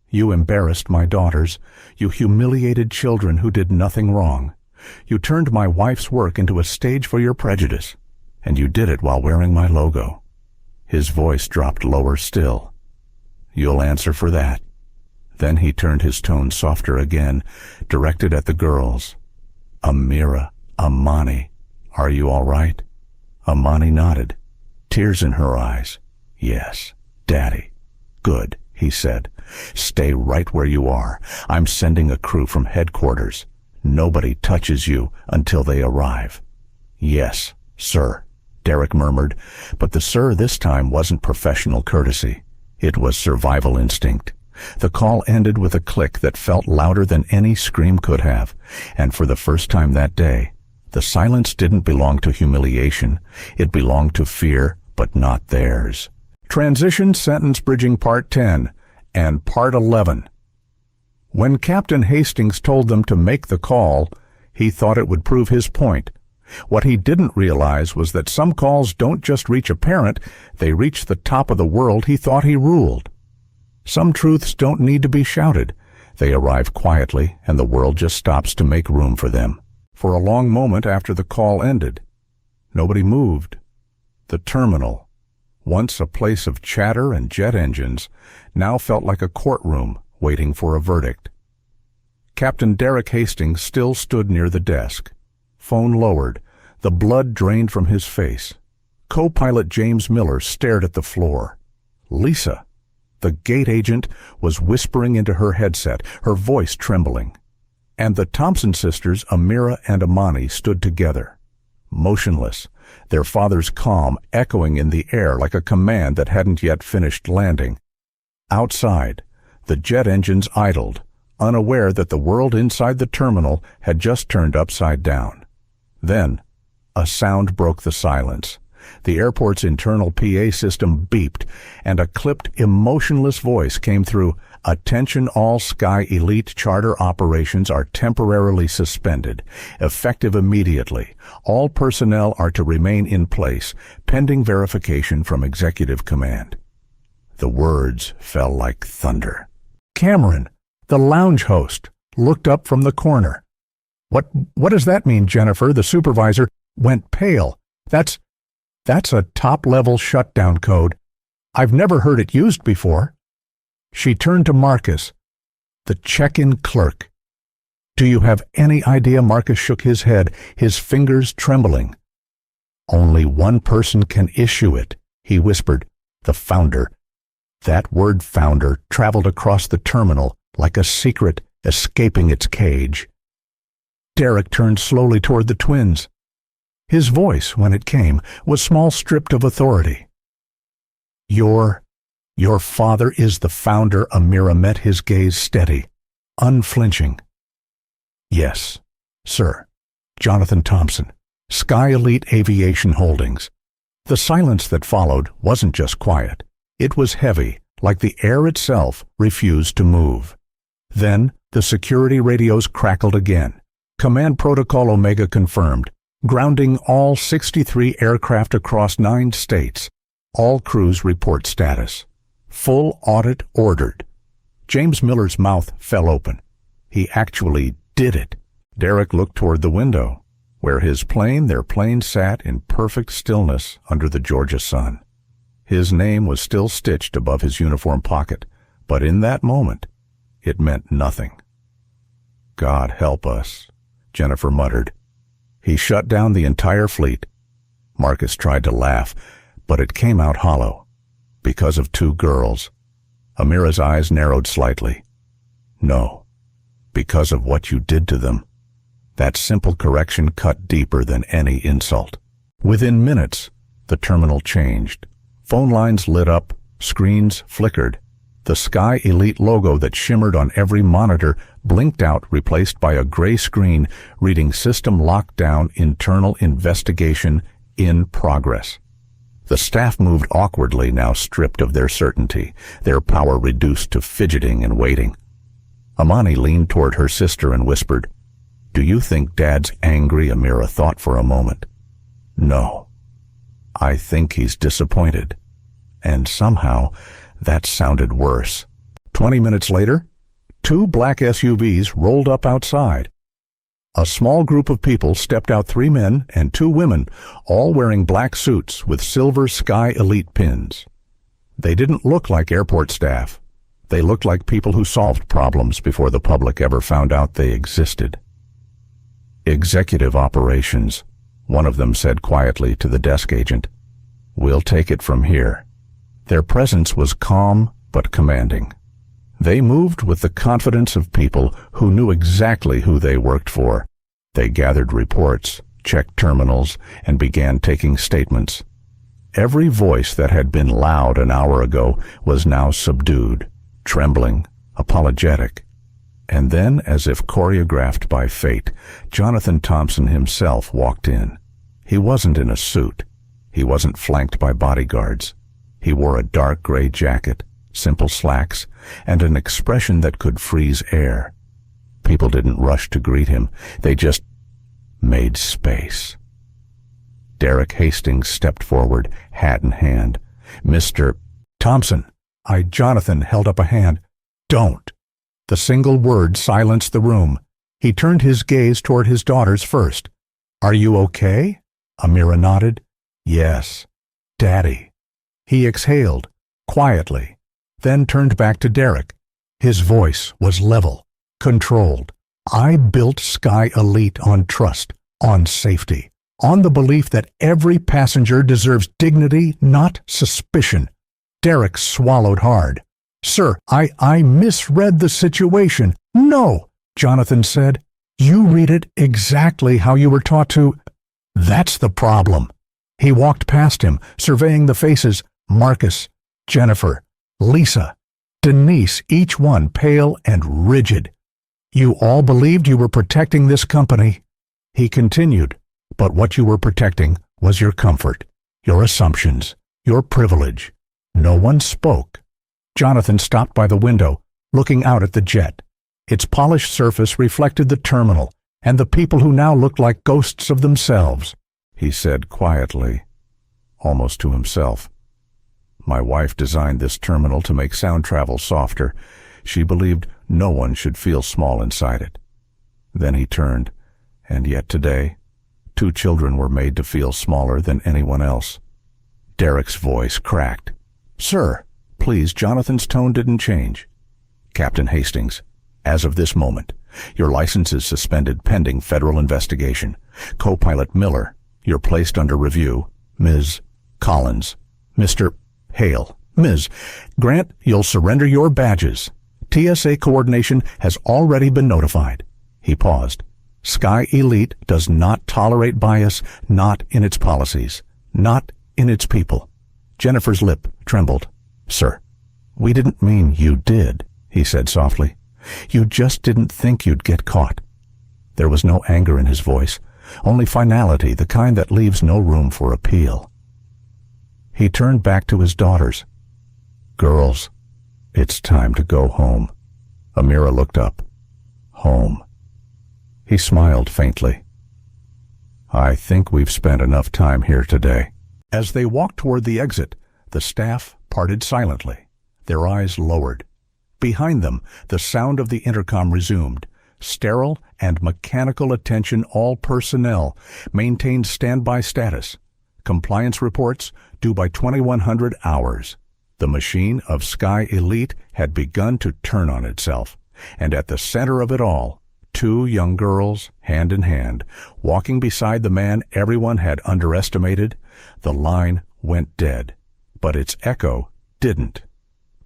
You embarrassed my daughters. You humiliated children who did nothing wrong. You turned my wife's work into a stage for your prejudice, and you did it while wearing my logo. His voice dropped lower still. You'll answer for that. Then he turned his tone softer again, directed at the girls. Amira, Amani, are you all right? Amani nodded, tears in her eyes. Yes, Daddy. Good, he said. Stay right where you are. I'm sending a crew from headquarters. Nobody touches you until they arrive. Yes, sir, Derek murmured, but the sir this time wasn't professional courtesy. It was survival instinct. The call ended with a click that felt louder than any scream could have, and for the first time that day, the silence didn't belong to humiliation. It belonged to fear, but not theirs. Transition Sentence Bridging Part 10 and Part 11. When Captain Hastings told them to make the call, he thought it would prove his point. What he didn't realize was that some calls don't just reach a parent, they reach the top of the world he thought he ruled. Some truths don't need to be shouted. They arrive quietly, and the world just stops to make room for them. For a long moment after the call ended, nobody moved. The terminal, once a place of chatter and jet engines, now felt like a courtroom waiting for a verdict. Captain Derek Hastings still stood near the desk. Phone lowered. The blood drained from his face. Co-pilot James Miller stared at the floor. Lisa, the gate agent, was whispering into her headset, her voice trembling. And the Thompson sisters, Amira and Amani, stood together, motionless, their father's calm echoing in the air like a command that hadn't yet finished landing. Outside, the jet engines idled, unaware that the world inside the terminal had just turned upside down. Then, a sound broke the silence. The airport's internal PA system beeped, and a clipped, emotionless voice came through. Attention, all Sky Elite charter operations are temporarily suspended, effective immediately. All personnel are to remain in place, pending verification from Executive Command. The words fell like thunder. Cameron, the lounge host, looked up from the corner. What does that mean, Jennifer? The supervisor went pale. That's a top-level shutdown code. I've never heard it used before. She turned to Marcus, the check-in clerk. Do you have any idea? Marcus shook his head, his fingers trembling. Only one person can issue it, he whispered. The founder. That word founder traveled across the terminal like a secret escaping its cage. Derek turned slowly toward the twins. His voice, when it came, was small, stripped of authority. Your father is the founder." Amira met his gaze steady, unflinching. "Yes, sir. Jonathan Thompson, Sky Elite Aviation Holdings." The silence that followed wasn't just quiet. It was heavy, like the air itself refused to move. Then the security radios crackled again. "Command Protocol Omega confirmed. Grounding all 63 aircraft across 9 states. All crews report status. Full audit ordered." James Miller's mouth fell open. He actually did it. Derek looked toward the window, where their plane sat in perfect stillness under the Georgia sun. His name was still stitched above his uniform pocket, but in that moment, it meant nothing. "God help us," Jennifer muttered. "He shut down the entire fleet." Marcus tried to laugh, but it came out hollow. "Because of 2 girls." Amira's eyes narrowed slightly. "No, because of what you did to them." That simple correction cut deeper than any insult. Within minutes, the terminal changed. Phone lines lit up, screens flickered. The Sky Elite logo that shimmered on every monitor blinked out, replaced by a gray screen reading "System Lockdown, Internal Investigation in Progress." The staff moved awkwardly, now stripped of their certainty, their power reduced to fidgeting and waiting. Amani leaned toward her sister and whispered, "Do you think Dad's angry?" Amira thought for a moment. "No. I think he's disappointed." And somehow, that sounded worse. 20 minutes later, 2 black SUVs rolled up outside. A small group of people stepped out, 3 men and 2 women, all wearing black suits with silver Sky Elite pins. They didn't look like airport staff. They looked like people who solved problems before the public ever found out they existed. "Executive operations," one of them said quietly to the desk agent. "We'll take it from here." Their presence was calm but commanding. They moved with the confidence of people who knew exactly who they worked for. They gathered reports, checked terminals, and began taking statements. Every voice that had been loud an hour ago was now subdued, trembling, apologetic. And then, as if choreographed by fate, Jonathan Thompson himself walked in. He wasn't in a suit. He wasn't flanked by bodyguards. He wore a dark gray jacket, simple slacks, and an expression that could freeze air. People didn't rush to greet him. They just made space. Derek Hastings stepped forward, hat in hand. "Mr. Thompson." Jonathan held up a hand. "Don't." The single word silenced the room. He turned his gaze toward his daughters first. "Are you okay?" Amira nodded. "Yes, Daddy." He exhaled, quietly, then turned back to Derek. His voice was level, controlled. "I built Sky Elite on trust, on safety, on the belief that every passenger deserves dignity, not suspicion." Derek swallowed hard. "Sir, I misread the situation." "No," Jonathan said. "You read it exactly how you were taught to." "That's the problem." He walked past him, surveying the faces. Marcus, Jennifer, Lisa, Denise, each one pale and rigid. "You all believed you were protecting this company." He continued, "But what you were protecting was your comfort, your assumptions, your privilege." No one spoke. Jonathan stopped by the window, looking out at the jet. Its polished surface reflected the terminal and the people who now looked like ghosts of themselves. He said quietly, almost to himself, "My wife designed this terminal to make sound travel softer. She believed no one should feel small inside it." Then he turned, and yet today, 2 children were made to feel smaller than anyone else. Derek's voice cracked. "Sir, please." Jonathan's tone didn't change. "Captain Hastings, as of this moment, your license is suspended pending federal investigation. Co-pilot Miller, you're placed under review. Ms. Collins, Mr. Hale, Ms. Grant, you'll surrender your badges. TSA coordination has already been notified." He paused. Sky Elite does not tolerate bias, not in its policies, not in its people. Jennifer's lip trembled. Sir, we didn't mean you did, he said softly. You just didn't think you'd get caught. There was no anger in his voice, only finality, the kind that leaves no room for appeal. He turned back to his daughters. Girls, it's time to go home. Amira looked up. Home. He smiled faintly. I think we've spent enough time here today. As they walked toward the exit, the staff parted silently, their eyes lowered. Behind them, the sound of the intercom resumed. Sterile and mechanical attention, all personnel maintained standby status. Compliance reports due by 2100 hours. The machine of Sky Elite had begun to turn on itself, and at the center of it all, two young girls, hand in hand, walking beside the man everyone had underestimated. The line went dead, but its echo didn't.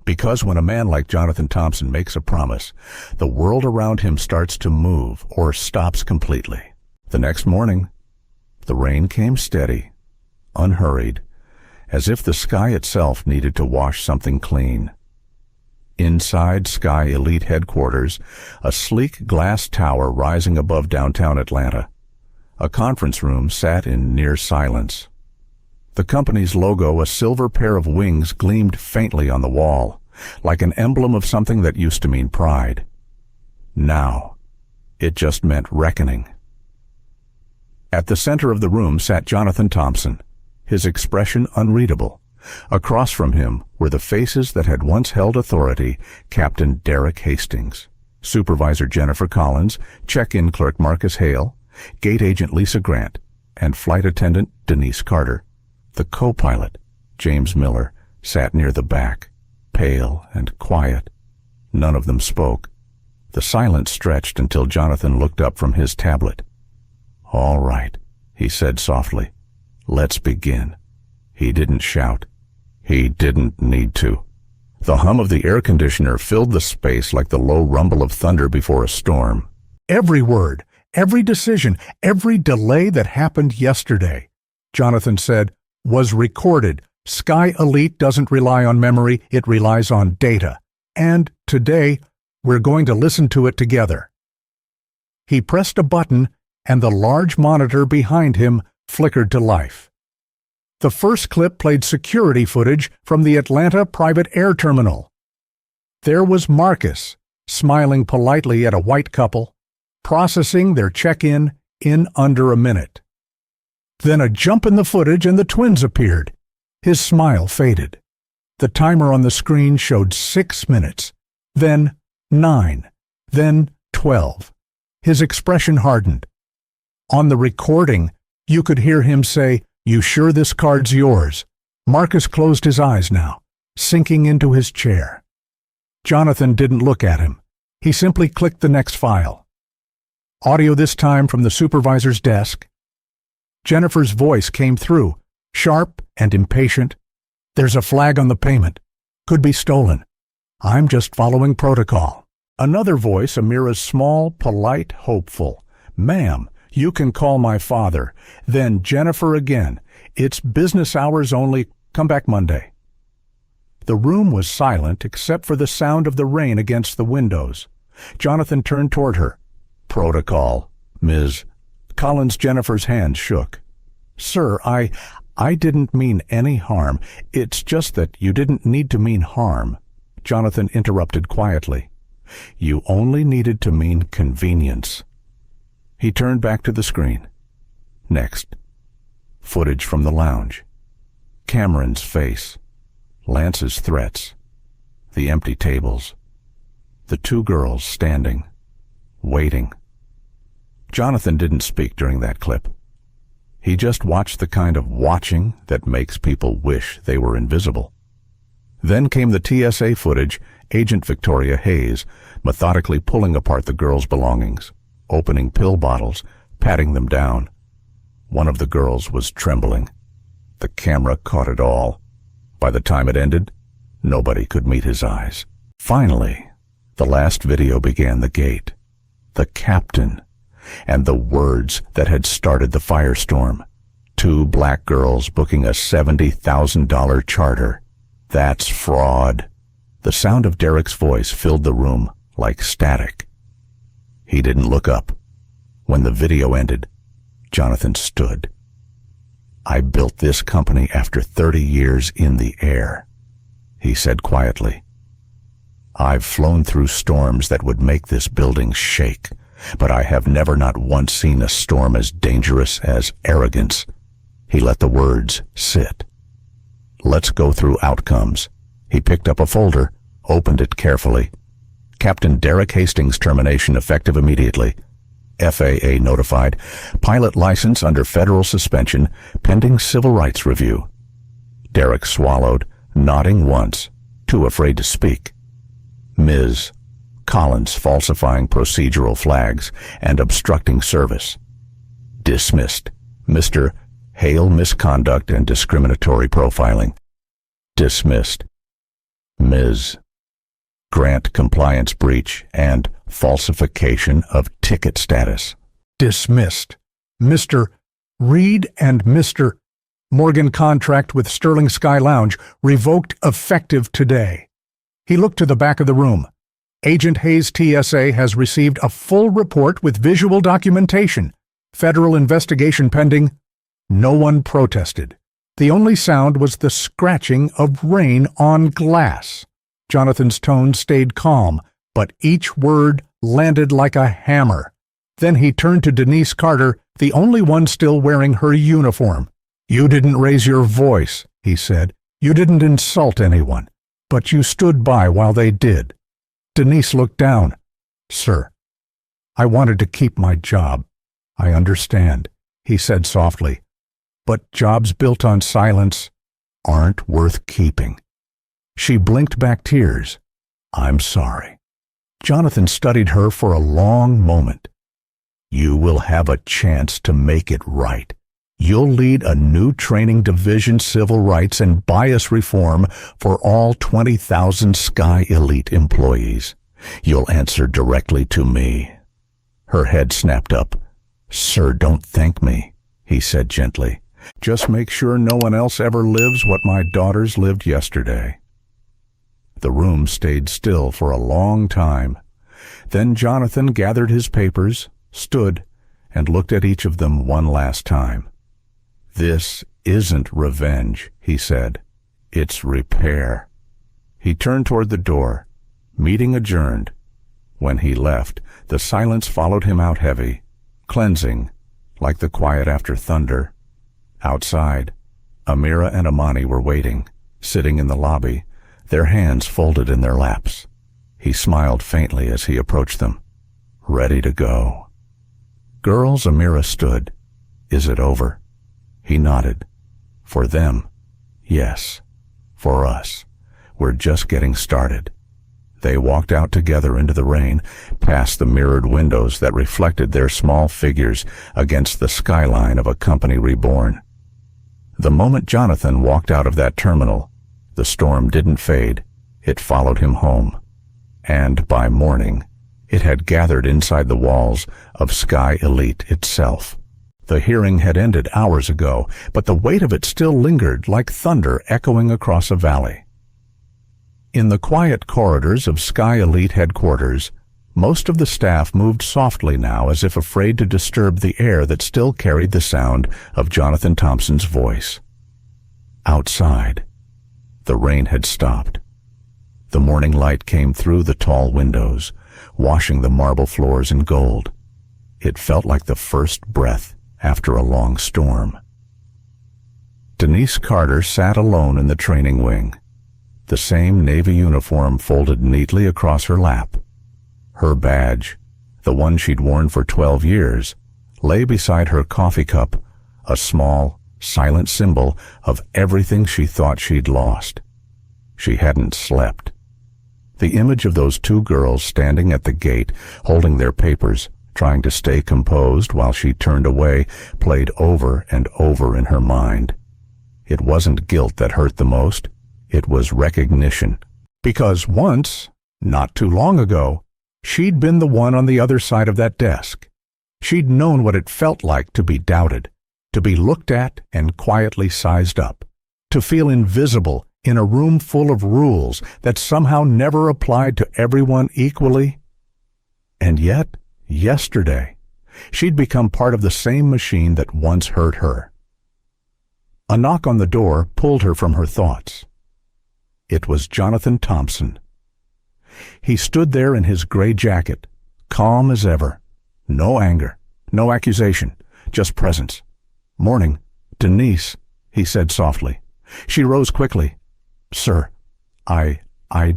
Because when a man like Jonathan Thompson makes a promise, the world around him starts to move or stops completely. The next morning, the rain came steady, unhurried, as if the sky itself needed to wash something clean. Inside Sky Elite headquarters, a sleek glass tower rising above downtown Atlanta. A conference room sat in near silence. The company's logo, a silver pair of wings, gleamed faintly on the wall, like an emblem of something that used to mean pride. Now, it just meant reckoning. At the center of the room sat Jonathan Thompson, his expression unreadable. Across from him were the faces that had once held authority: Captain Derek Hastings, Supervisor Jennifer Collins, check-in clerk Marcus Hale, gate agent Lisa Grant, and flight attendant Denise Carter. The co-pilot, James Miller, sat near the back, pale and quiet. None of them spoke. The silence stretched until Jonathan looked up from his tablet. All right, he said softly. Let's begin. He didn't shout. He didn't need to. The hum of the air conditioner filled the space like the low rumble of thunder before a storm. Every word, every decision, every delay that happened yesterday, Jonathan said, was recorded. Sky Elite doesn't rely on memory, it relies on data. And today, we're going to listen to it together. He pressed a button, and the large monitor behind him flickered to life. The first clip played security footage from the Atlanta private air terminal. There was Marcus, smiling politely at a white couple, processing their check-in in under a minute. Then a jump in the footage and the twins appeared. His smile faded. The timer on the screen showed 6 minutes, then 9, then 12. His expression hardened. On the recording, you could hear him say, "You sure this card's yours?" Marcus closed his eyes now, sinking into his chair. Jonathan didn't look at him. He simply clicked the next file. Audio this time from the supervisor's desk. Jennifer's voice came through, sharp and impatient. "There's a flag on the payment. Could be stolen. I'm just following protocol." Another voice, Amira's small, polite, hopeful. "Ma'am, you can call my father." Then Jennifer again. "It's business hours only. Come back Monday." The room was silent except for the sound of the rain against the windows. Jonathan turned toward her. "Protocol, Ms. Collins." Jennifer's hand shook. "Sir, I didn't mean any harm. It's just that you didn't need to mean harm." Jonathan interrupted quietly. "You only needed to mean convenience." He turned back to the screen. Next, footage from the lounge. Cameron's face, Lance's threats, the empty tables, the two girls standing, waiting. Jonathan didn't speak during that clip. He just watched the kind of watching that makes people wish they were invisible. Then came the TSA footage, Agent Victoria Hayes methodically pulling apart the girls' belongings, opening pill bottles, patting them down. One of the girls was trembling. The camera caught it all. By the time it ended, nobody could meet his eyes. Finally, the last video began the gate. The captain, and the words that had started the firestorm. 2 black girls booking a $70,000 charter. That's fraud. The sound of Derek's voice filled the room like static. He didn't look up. When the video ended, Jonathan stood. "I built this company after 30 years in the air," he said quietly. "I've flown through storms that would make this building shake, but I have never not once seen a storm as dangerous as arrogance." He let the words sit. "Let's go through outcomes." He picked up a folder, opened it carefully. Captain Derek Hastings' termination effective immediately. FAA notified. Pilot license under federal suspension, pending civil rights review. Derek swallowed, nodding once, too afraid to speak. Ms. Collins falsifying procedural flags and obstructing service. Dismissed. Mr. Hale misconduct and discriminatory profiling. Dismissed. Ms. Grant compliance breach and falsification of ticket status. Dismissed. Mr. Reed and Mr. Morgan contract with Sterling Sky Lounge revoked effective today. He looked to the back of the room. Agent Hayes TSA has received a full report with visual documentation. Federal investigation pending. No one protested. The only sound was the scratching of rain on glass. Jonathan's tone stayed calm, but each word landed like a hammer. Then he turned to Denise Carter, the only one still wearing her uniform. "You didn't raise your voice," he said. "You didn't insult anyone, but you stood by while they did." Denise looked down. "Sir, I wanted to keep my job." "I understand," he said softly. "But jobs built on silence aren't worth keeping." She blinked back tears. "I'm sorry." Jonathan studied her for a long moment. "You will have a chance to make it right. You'll lead a new training division, civil rights and bias reform for all 20,000 Sky Elite employees. You'll answer directly to me." Her head snapped up. "Sir, don't thank me," he said gently. "Just make sure no one else ever lives what my daughters lived yesterday." The room stayed still for a long time. Then Jonathan gathered his papers, stood, and looked at each of them one last time. "This isn't revenge," he said. "It's repair." He turned toward the door. Meeting adjourned. When he left, the silence followed him out heavy, cleansing, like the quiet after thunder. Outside, Amira and Amani were waiting, sitting in the lobby, their hands folded in their laps. He smiled faintly as he approached them. "Ready to go." "Girls," Amira stood. "Is it over?" He nodded. "For them, yes. For us, we're just getting started." They walked out together into the rain, past the mirrored windows that reflected their small figures against the skyline of a company reborn. The moment Jonathan walked out of that terminal, the storm didn't fade. It followed him home. And by morning, it had gathered inside the walls of Sky Elite itself. The hearing had ended hours ago, but the weight of it still lingered like thunder echoing across a valley. In the quiet corridors of Sky Elite headquarters, most of the staff moved softly now, as if afraid to disturb the air that still carried the sound of Jonathan Thompson's voice. Outside, the rain had stopped. The morning light came through the tall windows, washing the marble floors in gold. It felt like the first breath after a long storm. Denise Carter sat alone in the training wing, the same Navy uniform folded neatly across her lap. Her badge, the one she'd worn for 12 years, lay beside her coffee cup, a small, silent symbol of everything she thought she'd lost. She hadn't slept. The image of those 2 girls standing at the gate, holding their papers, trying to stay composed while she turned away, played over and over in her mind. It wasn't guilt that hurt the most. It was recognition. Because once, not too long ago, she'd been the one on the other side of that desk. She'd known what it felt like to be doubted, to be looked at and quietly sized up, to feel invisible in a room full of rules that somehow never applied to everyone equally. And yet, yesterday, she'd become part of the same machine that once hurt her. A knock on the door pulled her from her thoughts. It was Jonathan Thompson. He stood there in his gray jacket, calm as ever. No anger, no accusation, just presence. "Morning, Denise," he said softly. She rose quickly. "Sir, I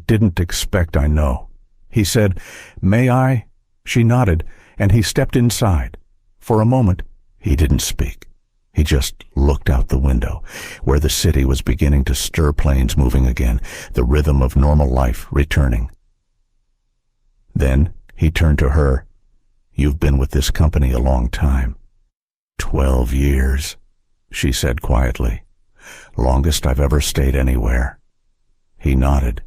didn't expect I know." He said, "May I?" She nodded, and he stepped inside. For a moment, he didn't speak. He just looked out the window, where the city was beginning to stir, planes moving again, the rhythm of normal life returning. Then he turned to her. "You've been with this company a long time." 12 years, she said quietly. "Longest I've ever stayed anywhere." He nodded.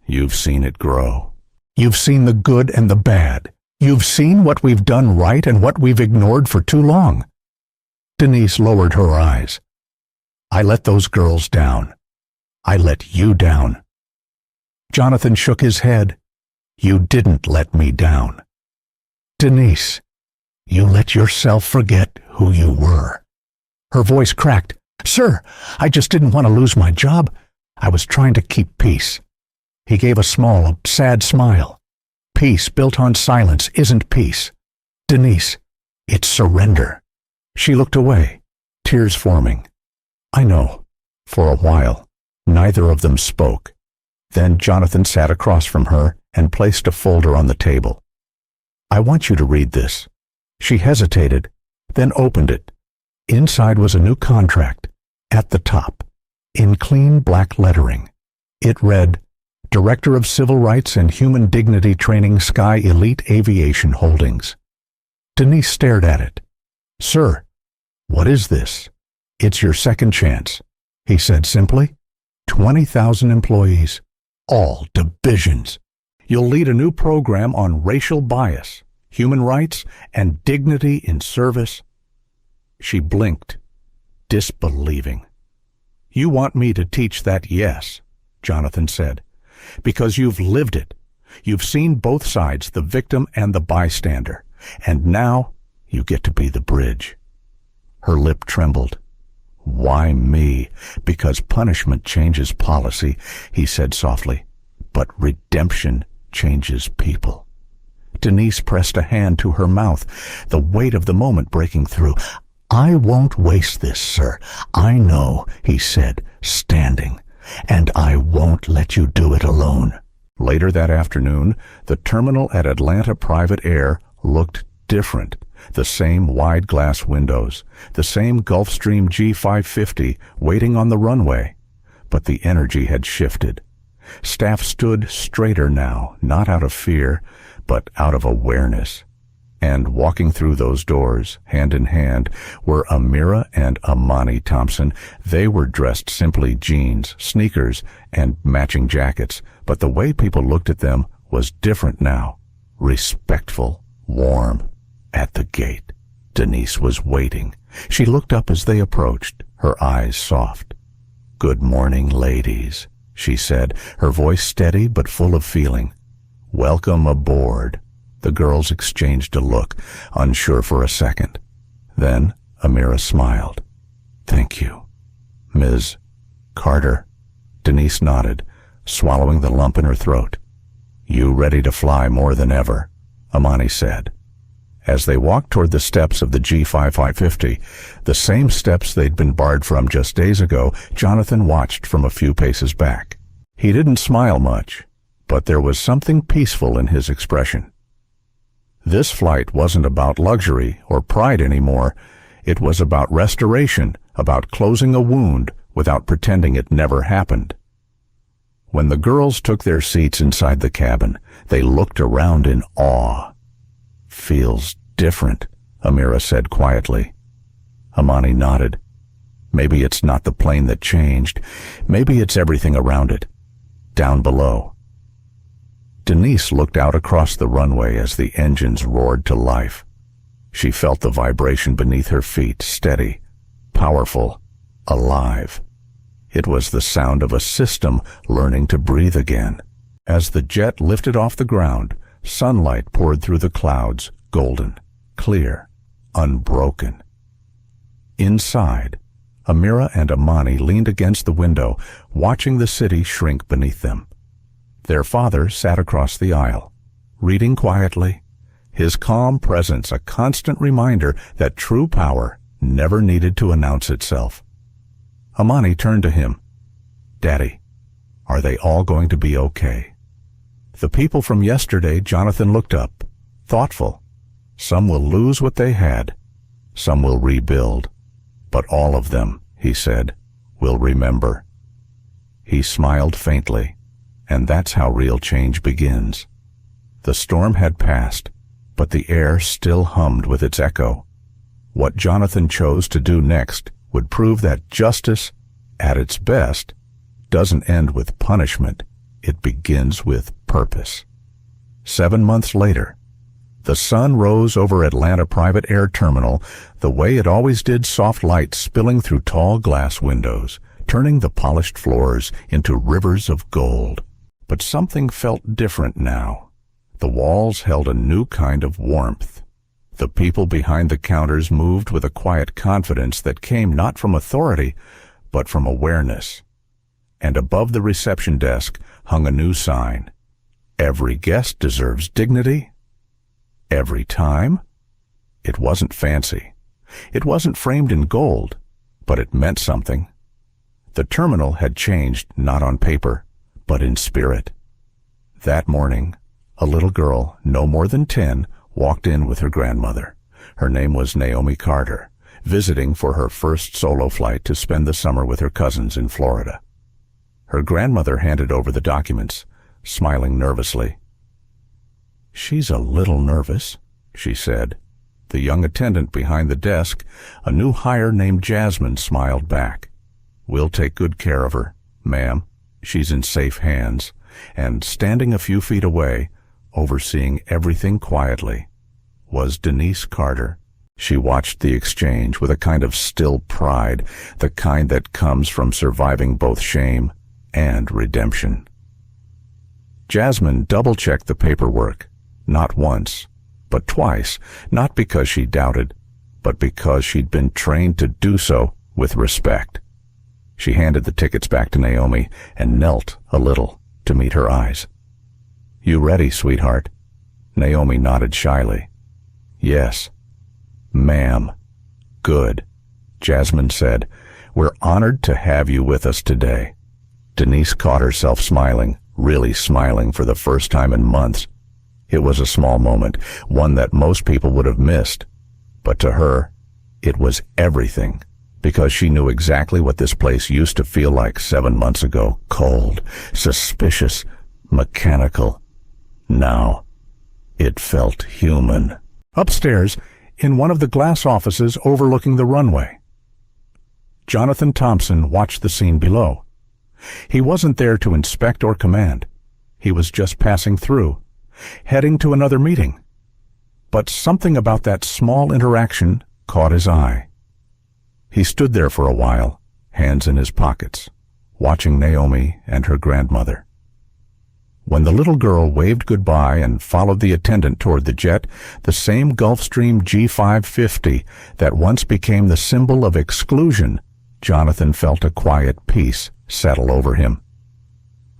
"You've seen it grow. You've seen the good and the bad. You've seen what we've done right and what we've ignored for too long." Denise lowered her eyes. "I let those girls down. I let you down." Jonathan shook his head. "You didn't let me down. Denise, you let yourself forget who you were." Her voice cracked. "Sir, I just didn't want to lose my job. I was trying to keep peace." He gave a small, sad smile. "Peace built on silence isn't peace. Denise, it's surrender." She looked away, tears forming. "I know." For a while, neither of them spoke. Then Jonathan sat across from her and placed a folder on the table. "I want you to read this." She hesitated, then opened it. Inside was a new contract, at the top, in clean black lettering. It read, "Director of Civil Rights and Human Dignity Training, Sky Elite Aviation Holdings." Denise stared at it. "Sir, what is this?" "It's your second chance," he said simply. 20,000 employees, all divisions. You'll lead a new program on racial bias, human rights, and dignity in service. She blinked, disbelieving. "You want me to teach that?" "Yes," Jonathan said, "because you've lived it. You've seen both sides, the victim and the bystander. And now you get to be the bridge." Her lip trembled. "Why me?" "Because punishment changes policy," he said softly. "But redemption changes people." Denise pressed a hand to her mouth, the weight of the moment breaking through. "I won't waste this, sir. I know," he said, standing. "And I won't let you do it alone." Later that afternoon, the terminal at Atlanta Private Air looked different. The same wide glass windows, the same Gulfstream G550 waiting on the runway. But the energy had shifted. Staff stood straighter now, not out of fear, but out of awareness. And walking through those doors, hand in hand, were Amira and Amani Thompson. They were dressed simply jeans, sneakers, and matching jackets, but the way people looked at them was different now. Respectful, warm. At the gate, Denise was waiting. She looked up as they approached, her eyes soft. "Good morning, ladies," she said, her voice steady but full of feeling. "Welcome aboard." The girls exchanged a look, unsure for a second. Then Amira smiled. "Thank you, Ms. Carter." Denise nodded, swallowing the lump in her throat. "You ready to fly more than ever," Amani said. As they walked toward the steps of the G5550, the same steps they'd been barred from just days ago, Jonathan watched from a few paces back. He didn't smile much, but there was something peaceful in his expression. This flight wasn't about luxury or pride anymore. It was about restoration, about closing a wound without pretending it never happened. When the girls took their seats inside the cabin, they looked around in awe. "Feels different," Amira said quietly. Amani nodded. "Maybe it's not the plane that changed. Maybe it's everything around it. Down below." Denise looked out across the runway as the engines roared to life. She felt the vibration beneath her feet, steady, powerful, alive. It was the sound of a system learning to breathe again. As the jet lifted off the ground, sunlight poured through the clouds, golden, clear, unbroken. Inside, Amira and Amani leaned against the window, watching the city shrink beneath them. Their father sat across the aisle, reading quietly, his calm presence a constant reminder that true power never needed to announce itself. Amani turned to him. "Daddy, are they all going to be okay?" The people from yesterday, Jonathan looked up, thoughtful. Some will lose what they had. Some will rebuild. But all of them, he said, will remember. He smiled faintly, and that's how real change begins. The storm had passed, but the air still hummed with its echo. What Jonathan chose to do next would prove that justice, at its best, doesn't end with punishment. It begins with purpose. 7 months later, the sun rose over Atlanta Private Air Terminal the way it always did, soft light spilling through tall glass windows, turning the polished floors into rivers of gold. But something felt different now. The walls held a new kind of warmth. The people behind the counters moved with a quiet confidence that came not from authority, but from awareness. And above the reception desk hung a new sign. Every guest deserves dignity. Every time. It wasn't fancy. It wasn't framed in gold, but it meant something. The terminal had changed not on paper, but in spirit. That morning, a little girl, no more than 10, walked in with her grandmother. Her name was Naomi Carter, visiting for her first solo flight to spend the summer with her cousins in Florida. Her grandmother handed over the documents, smiling nervously. "She's a little nervous," she said. The young attendant behind the desk, a new hire named Jasmine, smiled back. "We'll take good care of her, ma'am. She's in safe hands." And standing a few feet away, overseeing everything quietly, was Denise Carter. She watched the exchange with a kind of still pride, the kind that comes from surviving both shame and redemption. Jasmine double-checked the paperwork, not once, but twice, not because she doubted, but because she'd been trained to do so with respect. She handed the tickets back to Naomi and knelt a little to meet her eyes. "You ready, sweetheart?" Naomi nodded shyly. "Yes." "Ma'am." "Good," Jasmine said. "We're honored to have you with us today." Denise caught herself smiling, really smiling for the first time in months. It was a small moment, one that most people would have missed. But to her, it was everything, because she knew exactly what this place used to feel like 7 months ago: cold, suspicious, mechanical. Now, it felt human. Upstairs, in one of the glass offices overlooking the runway, Jonathan Thompson watched the scene below. He wasn't there to inspect or command. He was just passing through, heading to another meeting. But something about that small interaction caught his eye. He stood there for a while, hands in his pockets, watching Naomi and her grandmother. When the little girl waved goodbye and followed the attendant toward the jet, the same Gulfstream G550 that once became the symbol of exclusion, Jonathan felt a quiet peace settle over him.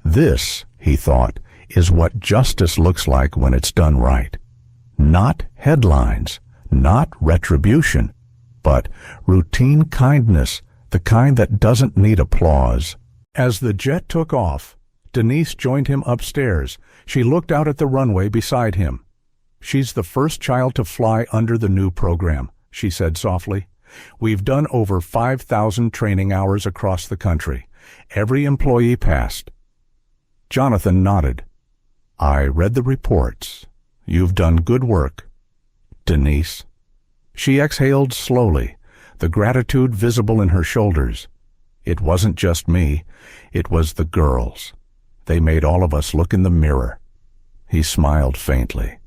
This, he thought, is what justice looks like when it's done right. Not headlines, not retribution, but routine kindness, the kind that doesn't need applause. As the jet took off, Denise joined him upstairs. She looked out at the runway beside him. "She's the first child to fly under the new program," she said softly. "We've done over 5,000 training hours across the country. Every employee passed." Jonathan nodded. "I read the reports. You've done good work, Denise." She exhaled slowly, the gratitude visible in her shoulders. "It wasn't just me. It was the girls. They made all of us look in the mirror." He smiled faintly.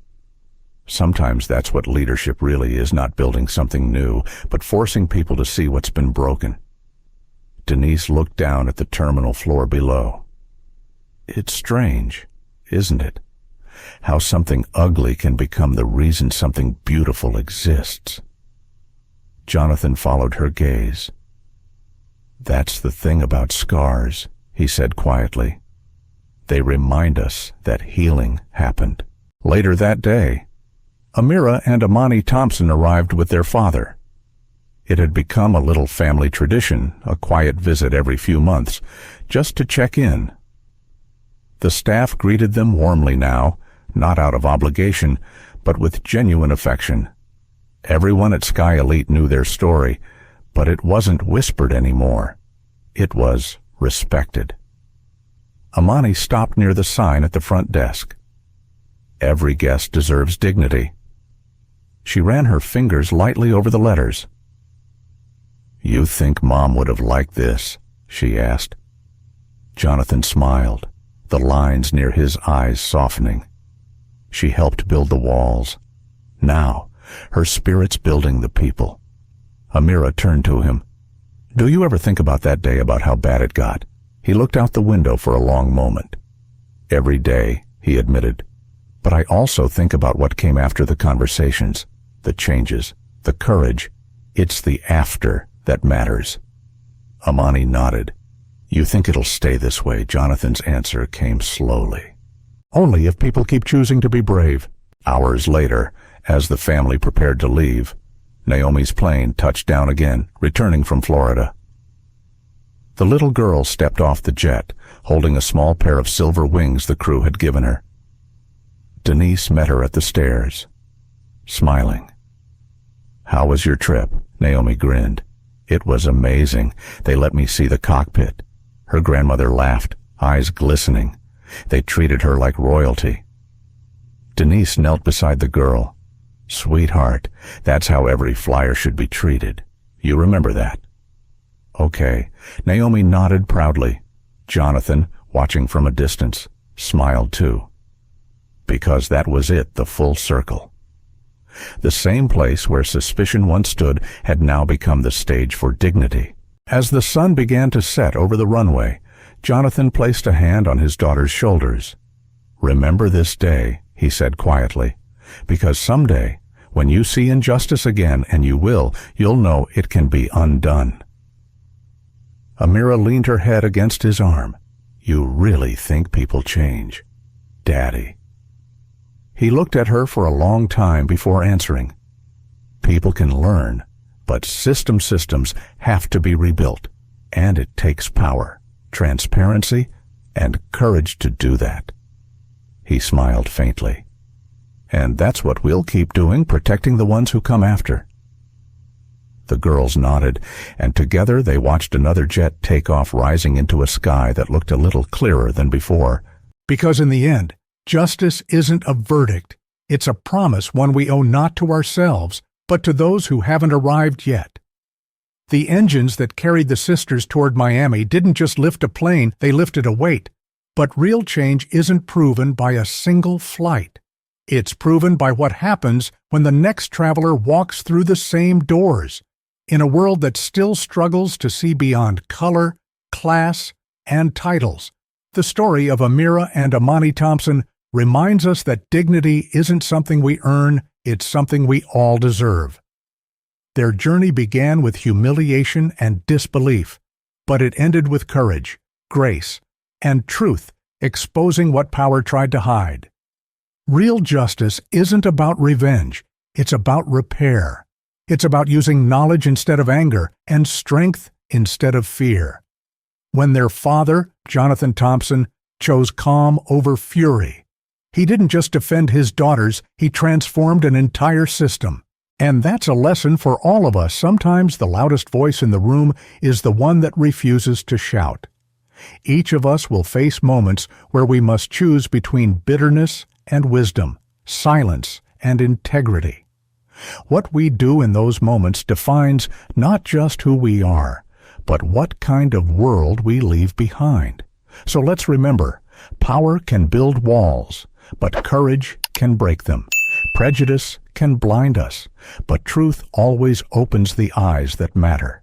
Sometimes that's what leadership really is, not building something new, but forcing people to see what's been broken. Denise looked down at the terminal floor below. It's strange, isn't it? How something ugly can become the reason something beautiful exists. Jonathan followed her gaze. That's the thing about scars, he said quietly. They remind us that healing happened. Later that day, Amira and Maya Thompson arrived with their father. It had become a little family tradition, a quiet visit every few months, just to check in. The staff greeted them warmly now, not out of obligation, but with genuine affection. Everyone at Sky Elite knew their story, but it wasn't whispered anymore. It was respected. Amani stopped near the sign at the front desk. Every guest deserves dignity. She ran her fingers lightly over the letters. You think Mom would have liked this? She asked. Jonathan smiled, the lines near his eyes softening. She helped build the walls. Now, her spirit's building the people. Amira turned to him. Do you ever think about that day, about how bad it got? He looked out the window for a long moment. Every day, he admitted. But I also think about what came after the conversations, the changes, the courage. It's the after that matters. Amani nodded. You think it'll stay this way? Jonathan's answer came slowly. Only if people keep choosing to be brave. Hours later, as the family prepared to leave, Naomi's plane touched down again, returning from Florida. The little girl stepped off the jet, holding a small pair of silver wings the crew had given her. Denise met her at the stairs, smiling. How was your trip? Naomi grinned. It was amazing. They let me see the cockpit. Her grandmother laughed, eyes glistening. They treated her like royalty. Denise knelt beside the girl. Sweetheart, that's how every flyer should be treated. You remember that? Okay. Naomi nodded proudly. Jonathan, watching from a distance, smiled too. Because that was it, the full circle. The same place where suspicion once stood had now become the stage for dignity. As the sun began to set over the runway, Jonathan placed a hand on his daughter's shoulders. Remember this day, he said quietly, because someday, when you see injustice again, and you will, you'll know it can be undone. Amira leaned her head against his arm. You really think people change? Daddy. He looked at her for a long time before answering. People can learn, but systems have to be rebuilt, and it takes power, transparency, and courage to do that. He smiled faintly. And that's what we'll keep doing, protecting the ones who come after. The girls nodded, and together they watched another jet take off, rising into a sky that looked a little clearer than before. Because in the end, justice isn't a verdict. It's a promise, one we owe not to ourselves, but to those who haven't arrived yet. The engines that carried the sisters toward Miami didn't just lift a plane, they lifted a weight. But real change isn't proven by a single flight. It's proven by what happens when the next traveler walks through the same doors. In a world that still struggles to see beyond color, class, and titles, the story of Amira and Maya Thompson reminds us that dignity isn't something we earn, it's something we all deserve. Their journey began with humiliation and disbelief, but it ended with courage, grace, and truth, exposing what power tried to hide. Real justice isn't about revenge, it's about repair. It's about using knowledge instead of anger and strength instead of fear. When their father, Jonathan Thompson, chose calm over fury, he didn't just defend his daughters, he transformed an entire system. And that's a lesson for all of us. Sometimes the loudest voice in the room is the one that refuses to shout. Each of us will face moments where we must choose between bitterness and wisdom, silence and integrity. What we do in those moments defines not just who we are, but what kind of world we leave behind. So let's remember, power can build walls, but courage can break them. Prejudice can blind us, but truth always opens the eyes that matter.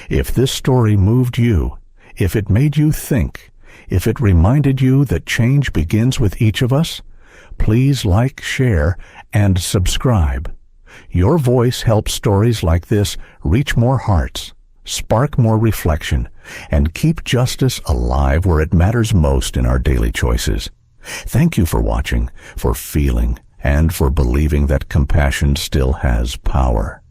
If this story moved you, if it made you think, if it reminded you that change begins with each of us, please like, share, and subscribe. Your voice helps stories like this reach more hearts, spark more reflection, and keep justice alive where it matters most in our daily choices. Thank you for watching, for feeling, and for believing that compassion still has power.